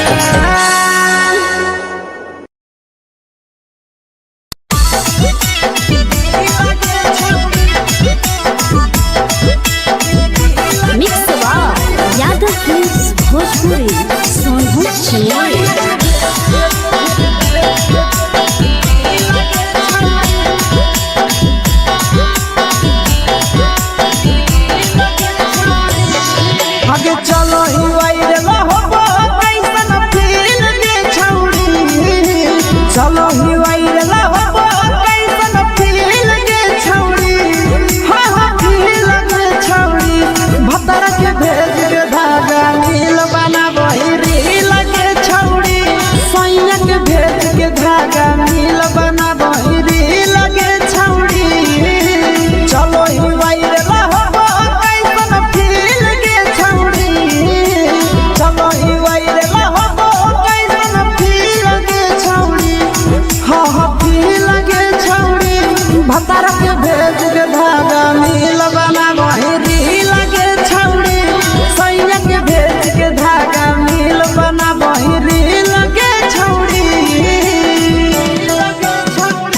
मिक्स यादव फिल्म्स भोजपुरी सोनभद्र चेन्नई। आगे चलो ही वायरल होबो कैसन फील के छौड़ी चलो ही वायरल होबो कैसन फील के छौड़ी हां हां फील के छौड़ी भतर के भेज के धागा नील बना बहिरी लगे छौड़ी सैया के भेज के धागा नील बना बहिरी लगे छौड़ी चलो ही वायरल होबो कैसन फील के छौड़ी चलो ही वायरल होबो कैसन फील के छौड़ी हाँ हाँ फील के छौड़ी भतर के भेज के धागा नील बना बहिरी लगे छौड़ी सैया के भेज के धागा नील बना बहिरी लगे छौड़ी लगे छौड़ी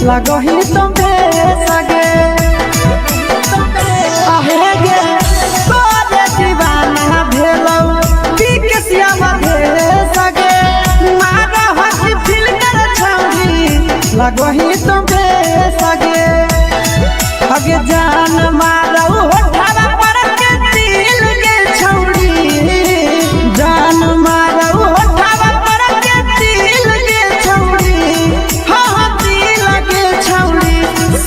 लगही तो बेसग लगही तुम सगे अगे जान मारो होठावा पर के दिल के छौड़ी जान मारो होठावा पर के दिल के छौड़ी हाँ दिल के छौड़ी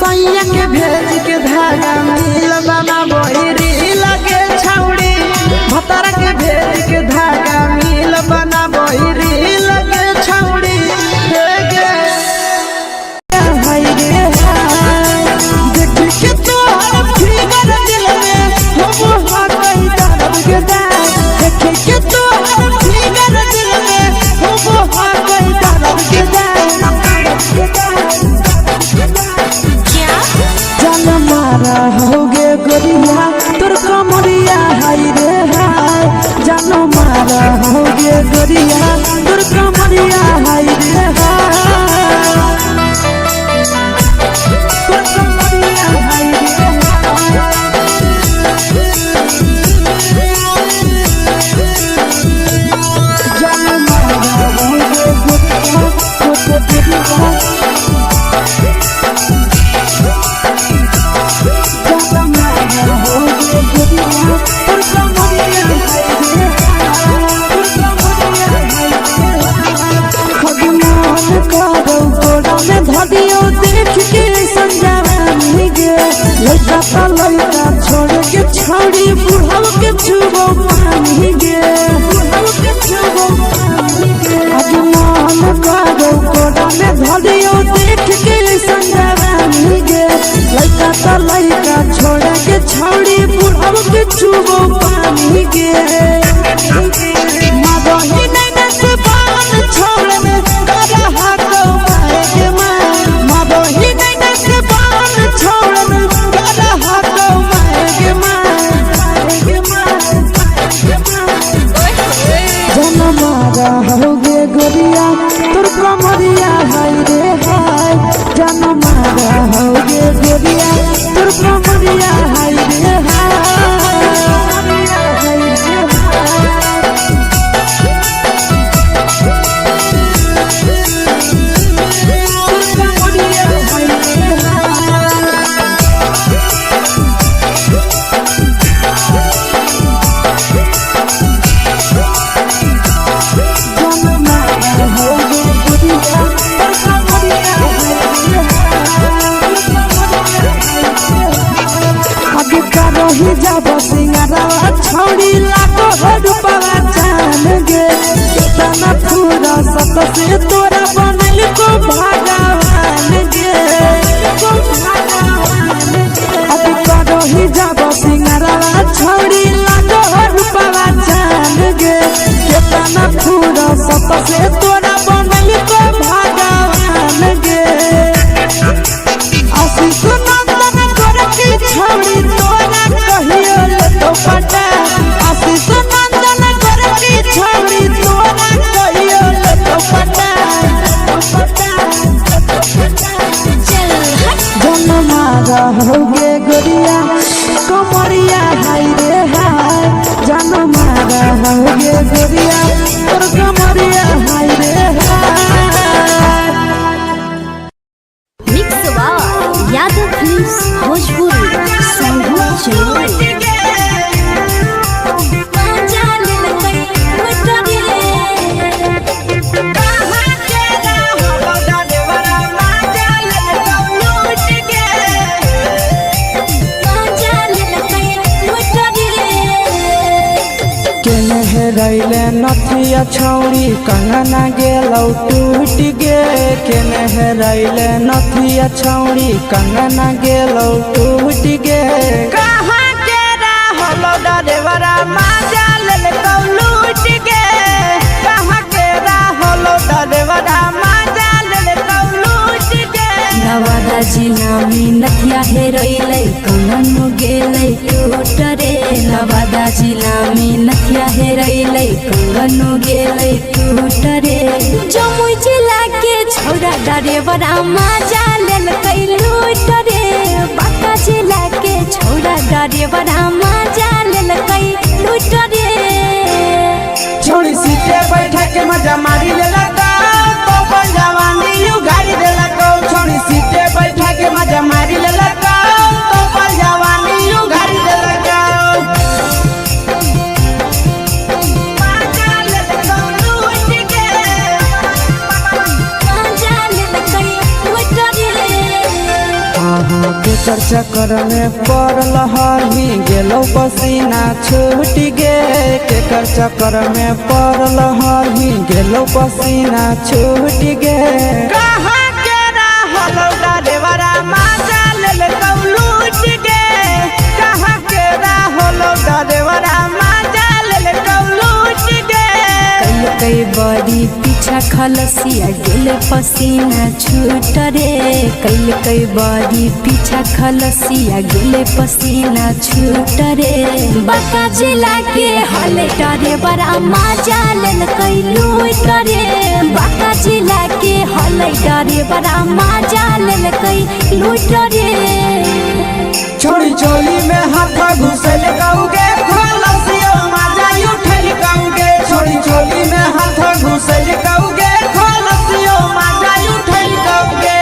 सैया के भेज के धागा मिल बना बोरी लगे छौड़ी भतर के भेज के धागा मिल बना बोरी लगे छौड़ी गोरिया तोर कमरिया हाय रे हाय जानो मारा होगे गोरिया तोर कमरिया हाय रे हाय तोर कमरिया हाय रे जानो मारा होगे गोरिया तोर कमरिया धदियो देख के संजावानी गे लड़का पा लड़का छोड़ के छौड़ी बुढ़ाव के छुबो पानी गे बुढ़ाव के छुबो पानी गे आज मन कागो कोडा में धदियो देख के संजावानी गे लड़का पा लड़का छोड़ के छौड़ी बुढ़ाव के छुबो पानी गे मादही नहीं से बान छोड़ में करा हाथो होगे गोरिया तोर कमरिया हाय रे हाय जानो मारा होगे गोरिया तोर कमरिया हाय रे रही जब सिंगारा छौड़ी लाखो रुपया जान गे कितना पूरा सत से तोरा बनल को भगवान गे अभी रही जब सिंगारा छौड़ी लाखो रुपया जान गे कितना पूरा सत से तोरा बनल को भगवान गे आशीष नंदन कर की छौड़ी पटा आशीष नंदन कर की छौड़ी तोरा कहियो तो पटा जनमा होगे गोरिया कमरिया हाय रे हाय जनमा होगे गोरिया तोर कमरिया हाय रे हाय mix by Yadav films Bhojpuri संगीत चलो रैले नथिया छौड़ी कंगना गेलौ टूट गे केने रैले नथिया छौड़ी कंगना गेलौ टूट गे कहाँ के रहलो डरेवरा माजा लेलकौ लूट गे कहाँ के रहलो डरेवरा माजा लेलकौ लूट गे नवादा जिला में नथिया हेरैलै कंगन गेलै टूट रे नवादा जिला में नथिया हेरैलै कंगन गेलै टूट रे जमुई जिला के छौड़ा डरेवरा माजा लेलकै लूट रे बांका जिला के छौड़ा डरेवरा माजा लेलकै लूट रे छोड़ी सीटे बैठा के मजा मारी लेलका तो जवानी यू गाड़ी देलका केकर चक्कर में पड़ल हही गेलो पसीना छूट गे केकर चक्कर में पड़ल हही गेलो पसीना छूट गे कहाँ के रहलो डरेवरा माजा लेल कौलूट गे कहाँ के रहलो डरेवरा माजा लेल कौलूट गे कई बड़ी पीछा खलसिया गेल पसीना छूट रे कई बड़ी पीछा खलसिया गेल पसीना छूट रे बाका जिला के हले डरे बड़ा मजा लेल कई लूट रे बाका जिला के हले डरे बड़ा मजा लेल कई लूट रे छोड़ी चोली में हाथ घुसल गाऊंगे खलसिया मजा उठल गाऊंगे छोड़ी चोली में हाथ घुसल गाऊंगे खलसिया मजा उठल गाऊंगे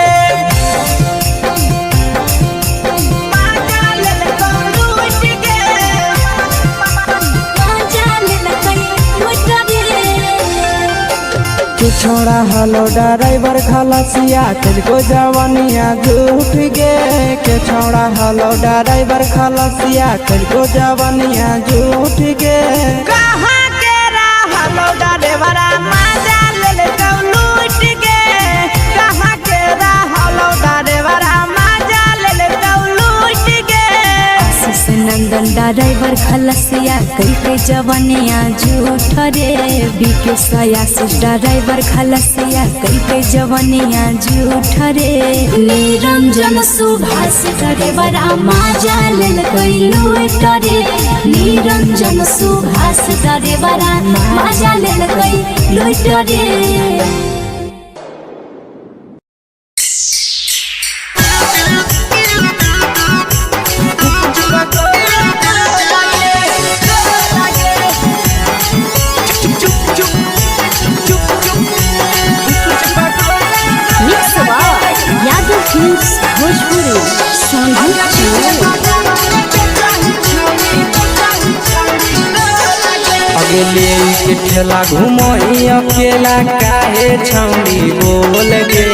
मजा लेल कई लूट गे मजा लेल कई लूट रे तू छोड़ा हलो ड्राइवर खलसिया तुझको जवानिया झूठ गे के छोड़ा हलो ड्राइवर खलसिया तुझको जवानिया झूठ गे कहाँ के रहलो ड्राइवरा मजा लेल कौलूट गे कहाँ के रहलो ड्राइवरा मजा लेल कौलूट गे आशीष नंदन ड्राइवर खलसिया कई जवानिया झूठ रे बीके आशीष ड्राइवर खलसिया कई जवानिया झूठ रे निरंजन सुभाष ड्राइवर मजा लेल कई लूट रे निरंजन सुभाष ड्राइवर मजा लेल कई लूट रे अगले के ठेला घूमो अकेला काहे छौड़ी बोल गे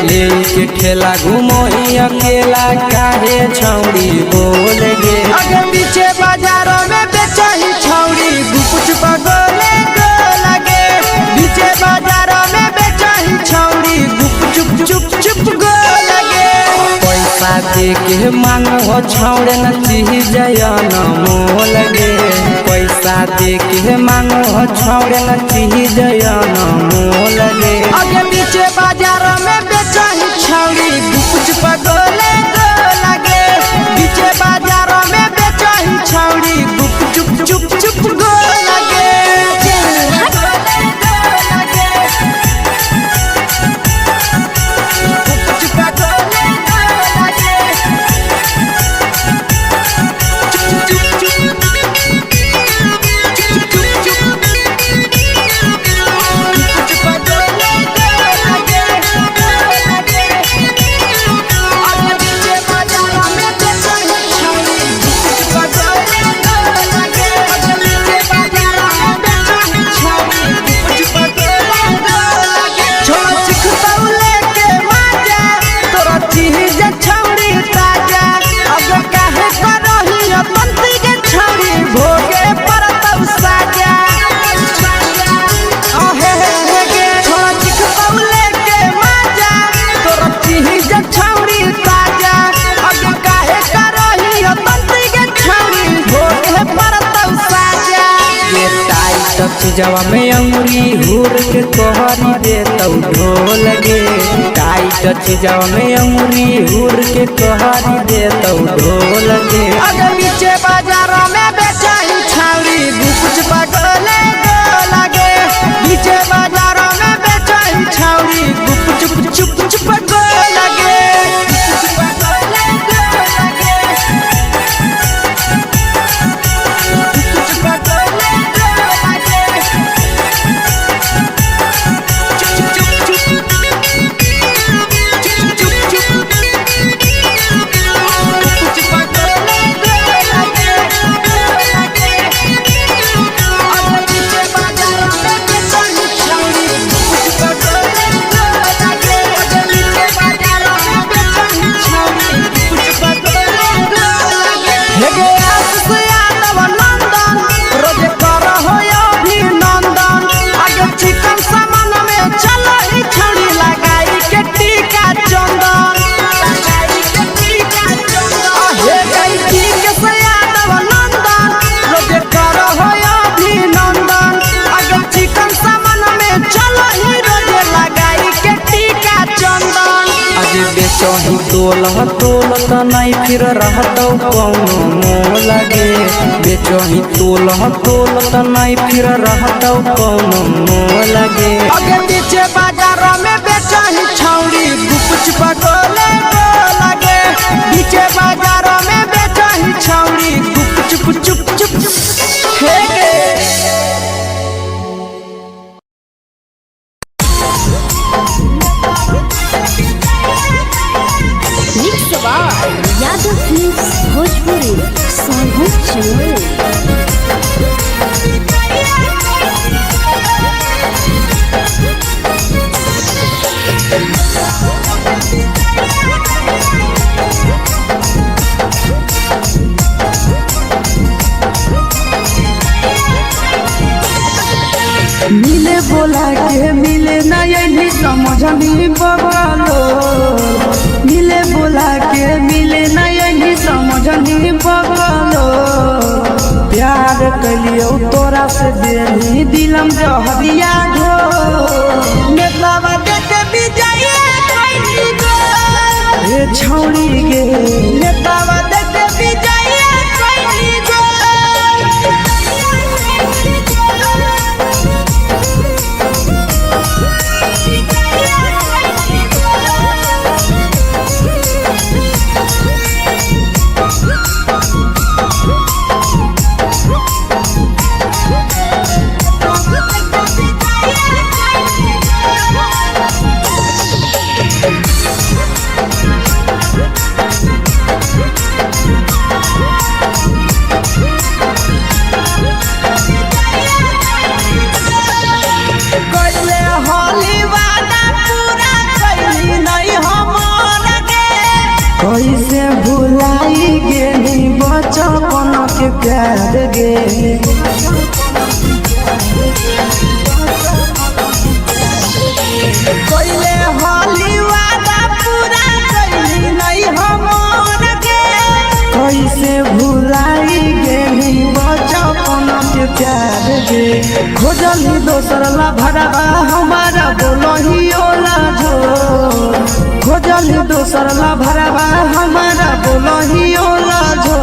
ले के ठेला घूमो अकेला काहे छौड़ी बोल गे अगे पीछे बाजारों में बेचही छौड़ी कुछ पगोले गो लगे पीछे बाजारों में बेचही छौड़ी चुप चुप चुप गो लगे पैसा दे के मांगो छौड़े न चीज न मोल गे पैसा दे के मांगो छौड़े न चीज न मोल गे अगे पीछे बाजार में बेचही छौड़ी कुछ पगोले गो लगे पीछे बाजार में बेचही छौड़ी चुप चुप चुप गो लगे जवा में अंगुरी हुर के तोहरी दे तौ ढोल गे टाइट जवा में अंगुरी हुर के तोहरी दे तौ ढोल गे अगर नीचे बाजार में बेचही छौड़ी कुछ पगोले गो लगे नीचे बाजार में बेचही छौड़ी चुप चुप चुप गो लगे बेचही तोलह तोलत नहीं फिर रहतौ कौनो मोह लगे बेचही तोलह तोलत नहीं फिर रहतौ कौनो मोह लगे अगे पीछे बाजार में बेचही छौड़ी गुपचुप गोले लगे पीछे बाजार में बेचही छौड़ी गुपचुप चुप चुप हे यादव फिल्म्स भोजपुरी संगीत चैनल। मिले बोला के मिले नहीं समझनी बगलो मिले बोला के मिले नहीं समझनी बगलो प्यार कलियो तोरा से देनी दिलम जहरिया घो नेतावा देते विजय कोई गो ए छौड़ी गे नेतावा देते विजय कोई गो कैसे भुलाई गेली बचपन के प्यार गे कोइले होली वादा पूरा कैली नहीं हमर के कैसे भुलाई गेली बचपन के प्यार गे खोजली दोसर ला भरवा हमारा बोलही ओला जो खोजली दोसर ला भरवा हमारा बोलही ओला जो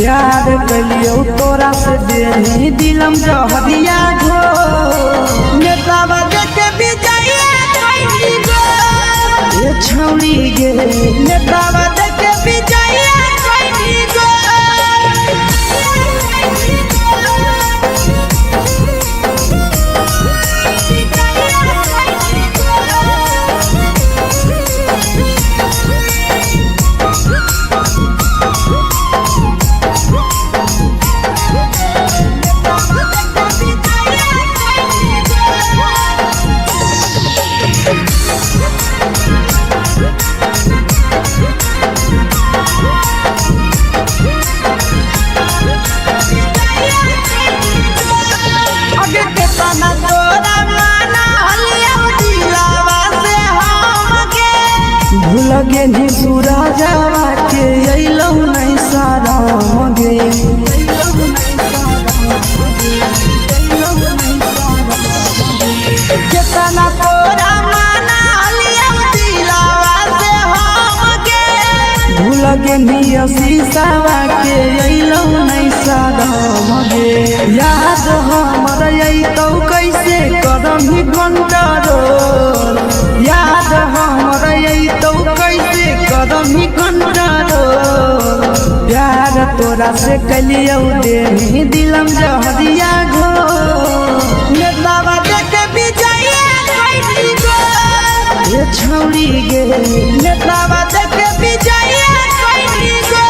प्यार कलियो तोरा से देनी दिलम जहरिया घो नेतावा देते विजय कोई गो ए छौड़ी गे नेतावा देते विजय कोई गो लगे नी सूरजवा के अइलौ नहीं सारा गे केतना तोरा माना लिया दिलावा से हम के भूल गे नी शीशावा के अइलौ नहीं सारा गे याद हमर अइतौ कैसे करम ही घंटा रो याद हमर अइतौ कैसे करम ही घंटा रो प्यार तोरा से कलियो देनी दिलम जहरिया घो नेतावा देते विजय कोई गो ए छौड़ी गे नेतावा देते विजय कोई गो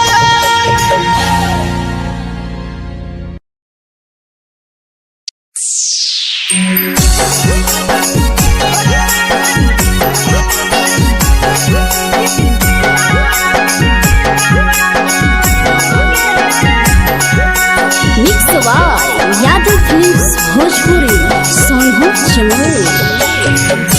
यादव फिल्म्स भोजपुरी संगीत चैनल।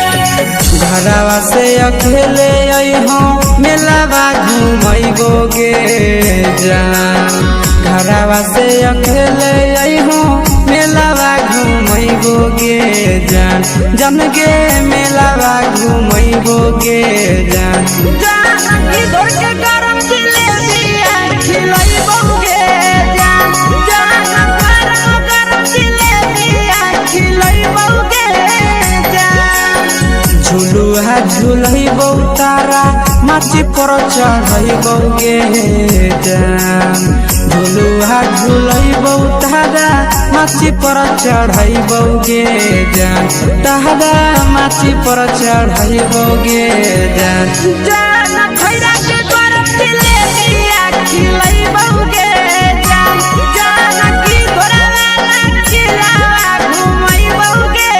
घरवा से अकेले अइहो मेलावा घूमैबो गे जा जान घरवा से अकेले अइहो मेलावा घुमैबो गे जान जन गे मेलावा घुमैबो गे जान जानकी दौड़ के गरम जिलेबिया खिलैबो गे जान गरम जिलेबिया खिलैबो गे जान झुलुहा झुलैबो तारा माची पर चढ़ैबो गे जान झुलुहा झुलैबो तारा माची पर चढ़ैबो गे जान तारा माची पर चढ़ैबो गे जान जान खैरा के गरम जिलेबिया खिलैबो गे जान जानकी घोड़ावाला किलावा घुमैबो गे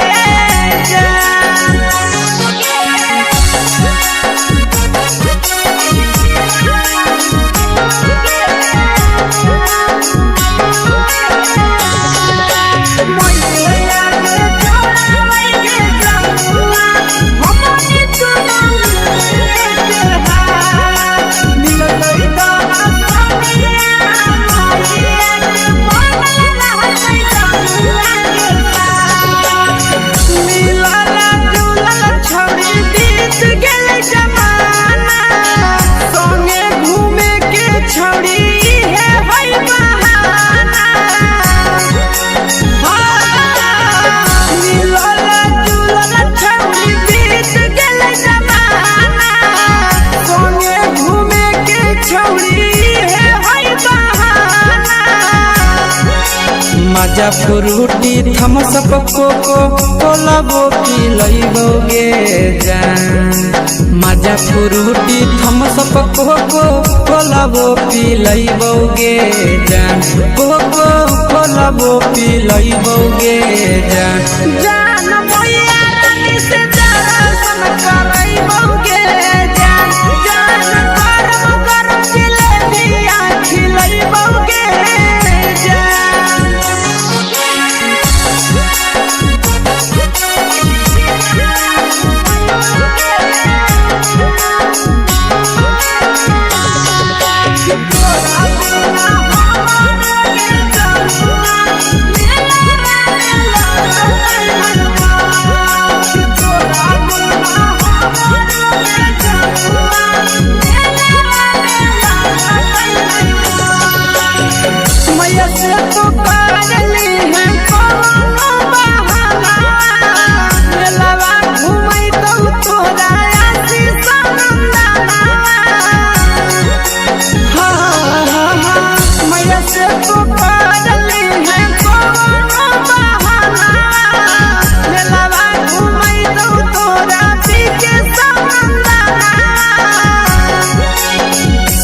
मजा फ्रूटी थम्स अप कोको कोला वो पिलैबो गे जान मजा फ्रूटी थम्स अप कोको कोला वो पिलैबो गे जान कोको कोला वो पिलैबो गे जान जान मैया रानी से दर्शन करैबो गे जान गरम जिलेबिया खिलैबो गे मैया से तो करली है कोनो बहाना मेलावा घुमै तो तोरा आशीष नंदना मैया से तो करली है कोनो बहाना मेलावा घुमै तो तोरा पीके नंदना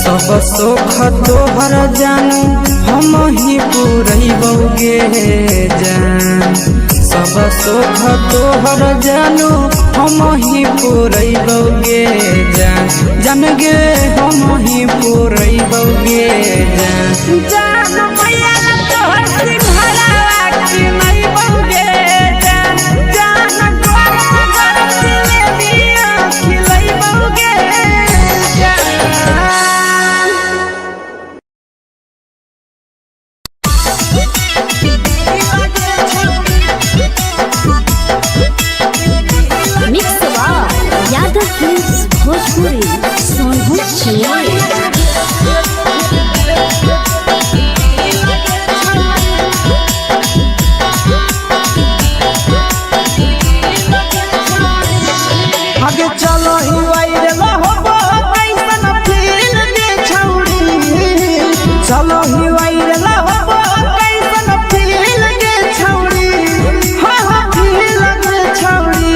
सब सुख तोहर जानू हम ही पुरैबो गे जान सब सुख तोहर जानू हम ही पुरैबो गे जान जन गे हम ही पुरैबो गे जान जान मैया तोहर सिंहरावा खिलैबो गे जान गरम जिलेबिया खिलैबो गे मिक्स यादव फिल्म्स भोजपुरी सोनू छिया आगे चलो ही वायरल होबो कैसन फील दे छौड़ी चलो ही वायरल होबो कैसन फील दे छौड़ी फील दे छौड़ी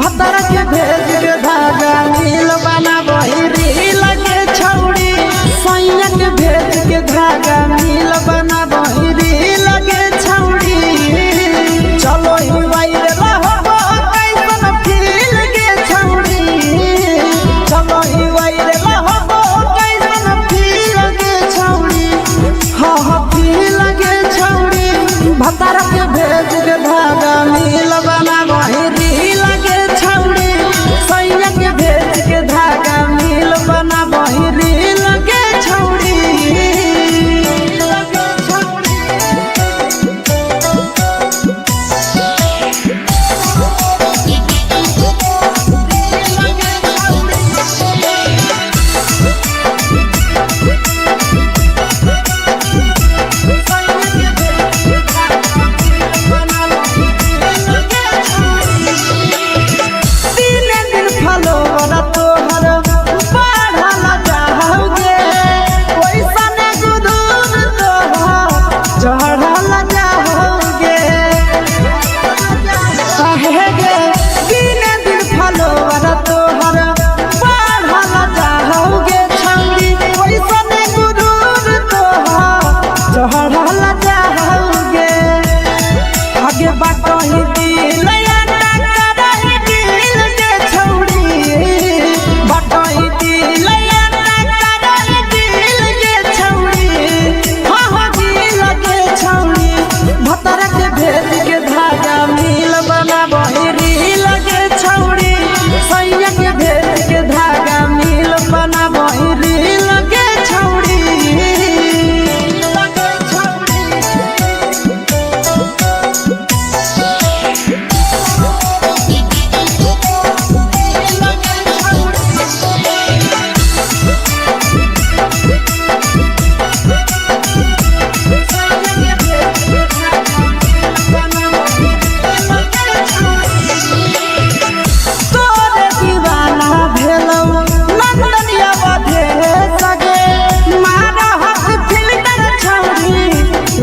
भतर के भेज के धागा नील बनाबो रील के छौड़ी सैया के भेज के धागा नील बनाबो रील के छौड़ी चलो ही वायरल होबो कैसन फील दे छौड़ी चलो ही वायरल होबो कैसन फील दे छौड़ी फील के छौड़ी भतर के भेज के धागा नील बनाबो रील के छौड़ी सैया के भेज के धागा नील बनाबो रील के छौड़ी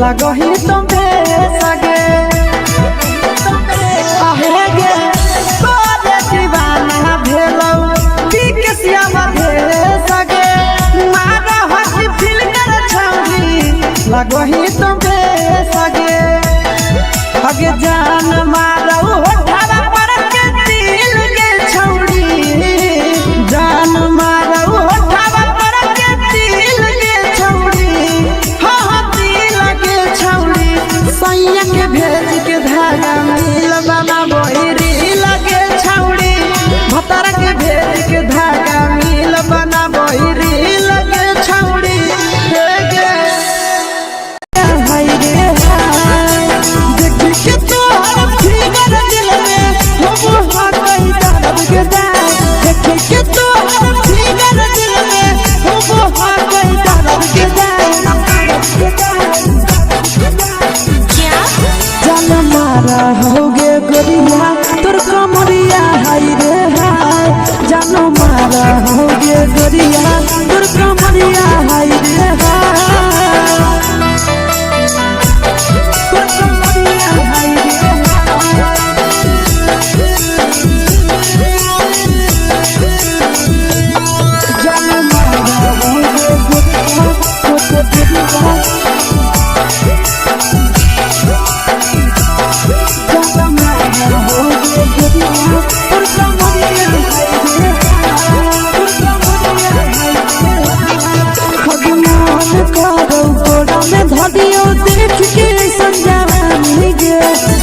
लगही तुम्हे सगे आहे गे तोरे दीवाना भेलौ पीके श्यामा भेले सगे मारा हसी फील कर छौरी लगही तुम्हे सगे अगे जान मारौ होठवा पर के दिल के छौरी जान मारौ होठवा पर के दिल के छौरी हाँ दिल के छौरी सैया के भेज के धागा मिल बना बहिरी लगे छौरी भतर के भेज के धागा मिल बना बहिरी लगे छौरी हे गे हाय रे हाय देख के तोहर फिगर दिल में हो हाथ दर्द के दाग देख के तोहर फिगर दिल में हो हाथ दर्द के दाग जान मारा होगे गोरिया तोर कमरिया हाय रे हाय जान मारा होगे गोरिया तोर कमरिया हाय रे हाय तोर कमरिया हाय रे जान मारा होगे गोरिया तोर कमरिया धदियो देख के संजवानी गे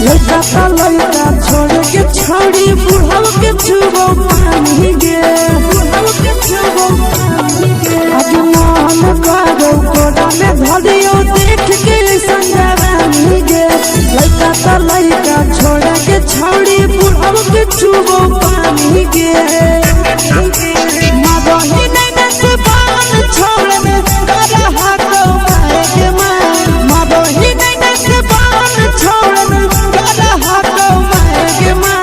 लड़का का लड़का छोड़ के छोड़ी बुढ़ाव के छुबो पानी गे बुढ़ाव के छुबो पानी गे आज मन करो कोड़ा में धदियो देख के संजवानी गे लड़का का लड़का छोड़ के छोड़ी बुढ़ाव के छुबो पानी गे मादही नहीं से बाल छोड़ में करा हाथ के मां मादही नहीं से बाल छोड़ में करा हाथ के मां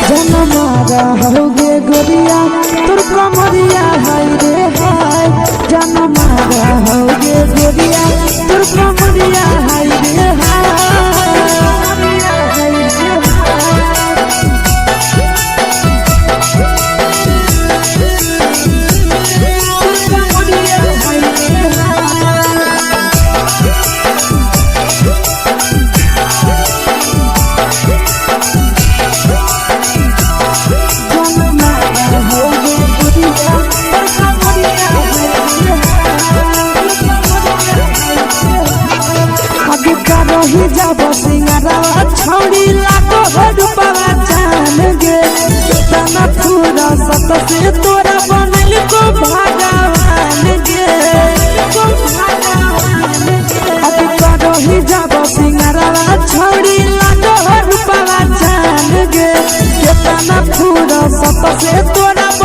जन मारा होगे गोरिया तोर कमरिया हाय रे हाय जन मारा होगे गोरिया तोर कमरिया हाय रे हाय रही जब सिंगरा छौड़ी लागो रुपवा जान गे तना पूरा सत से तोरा बनल को भगवान गे को भगवान गे रही जब सिंगरा छौड़ी लागो रुपवा जान गे तना पूरा सत से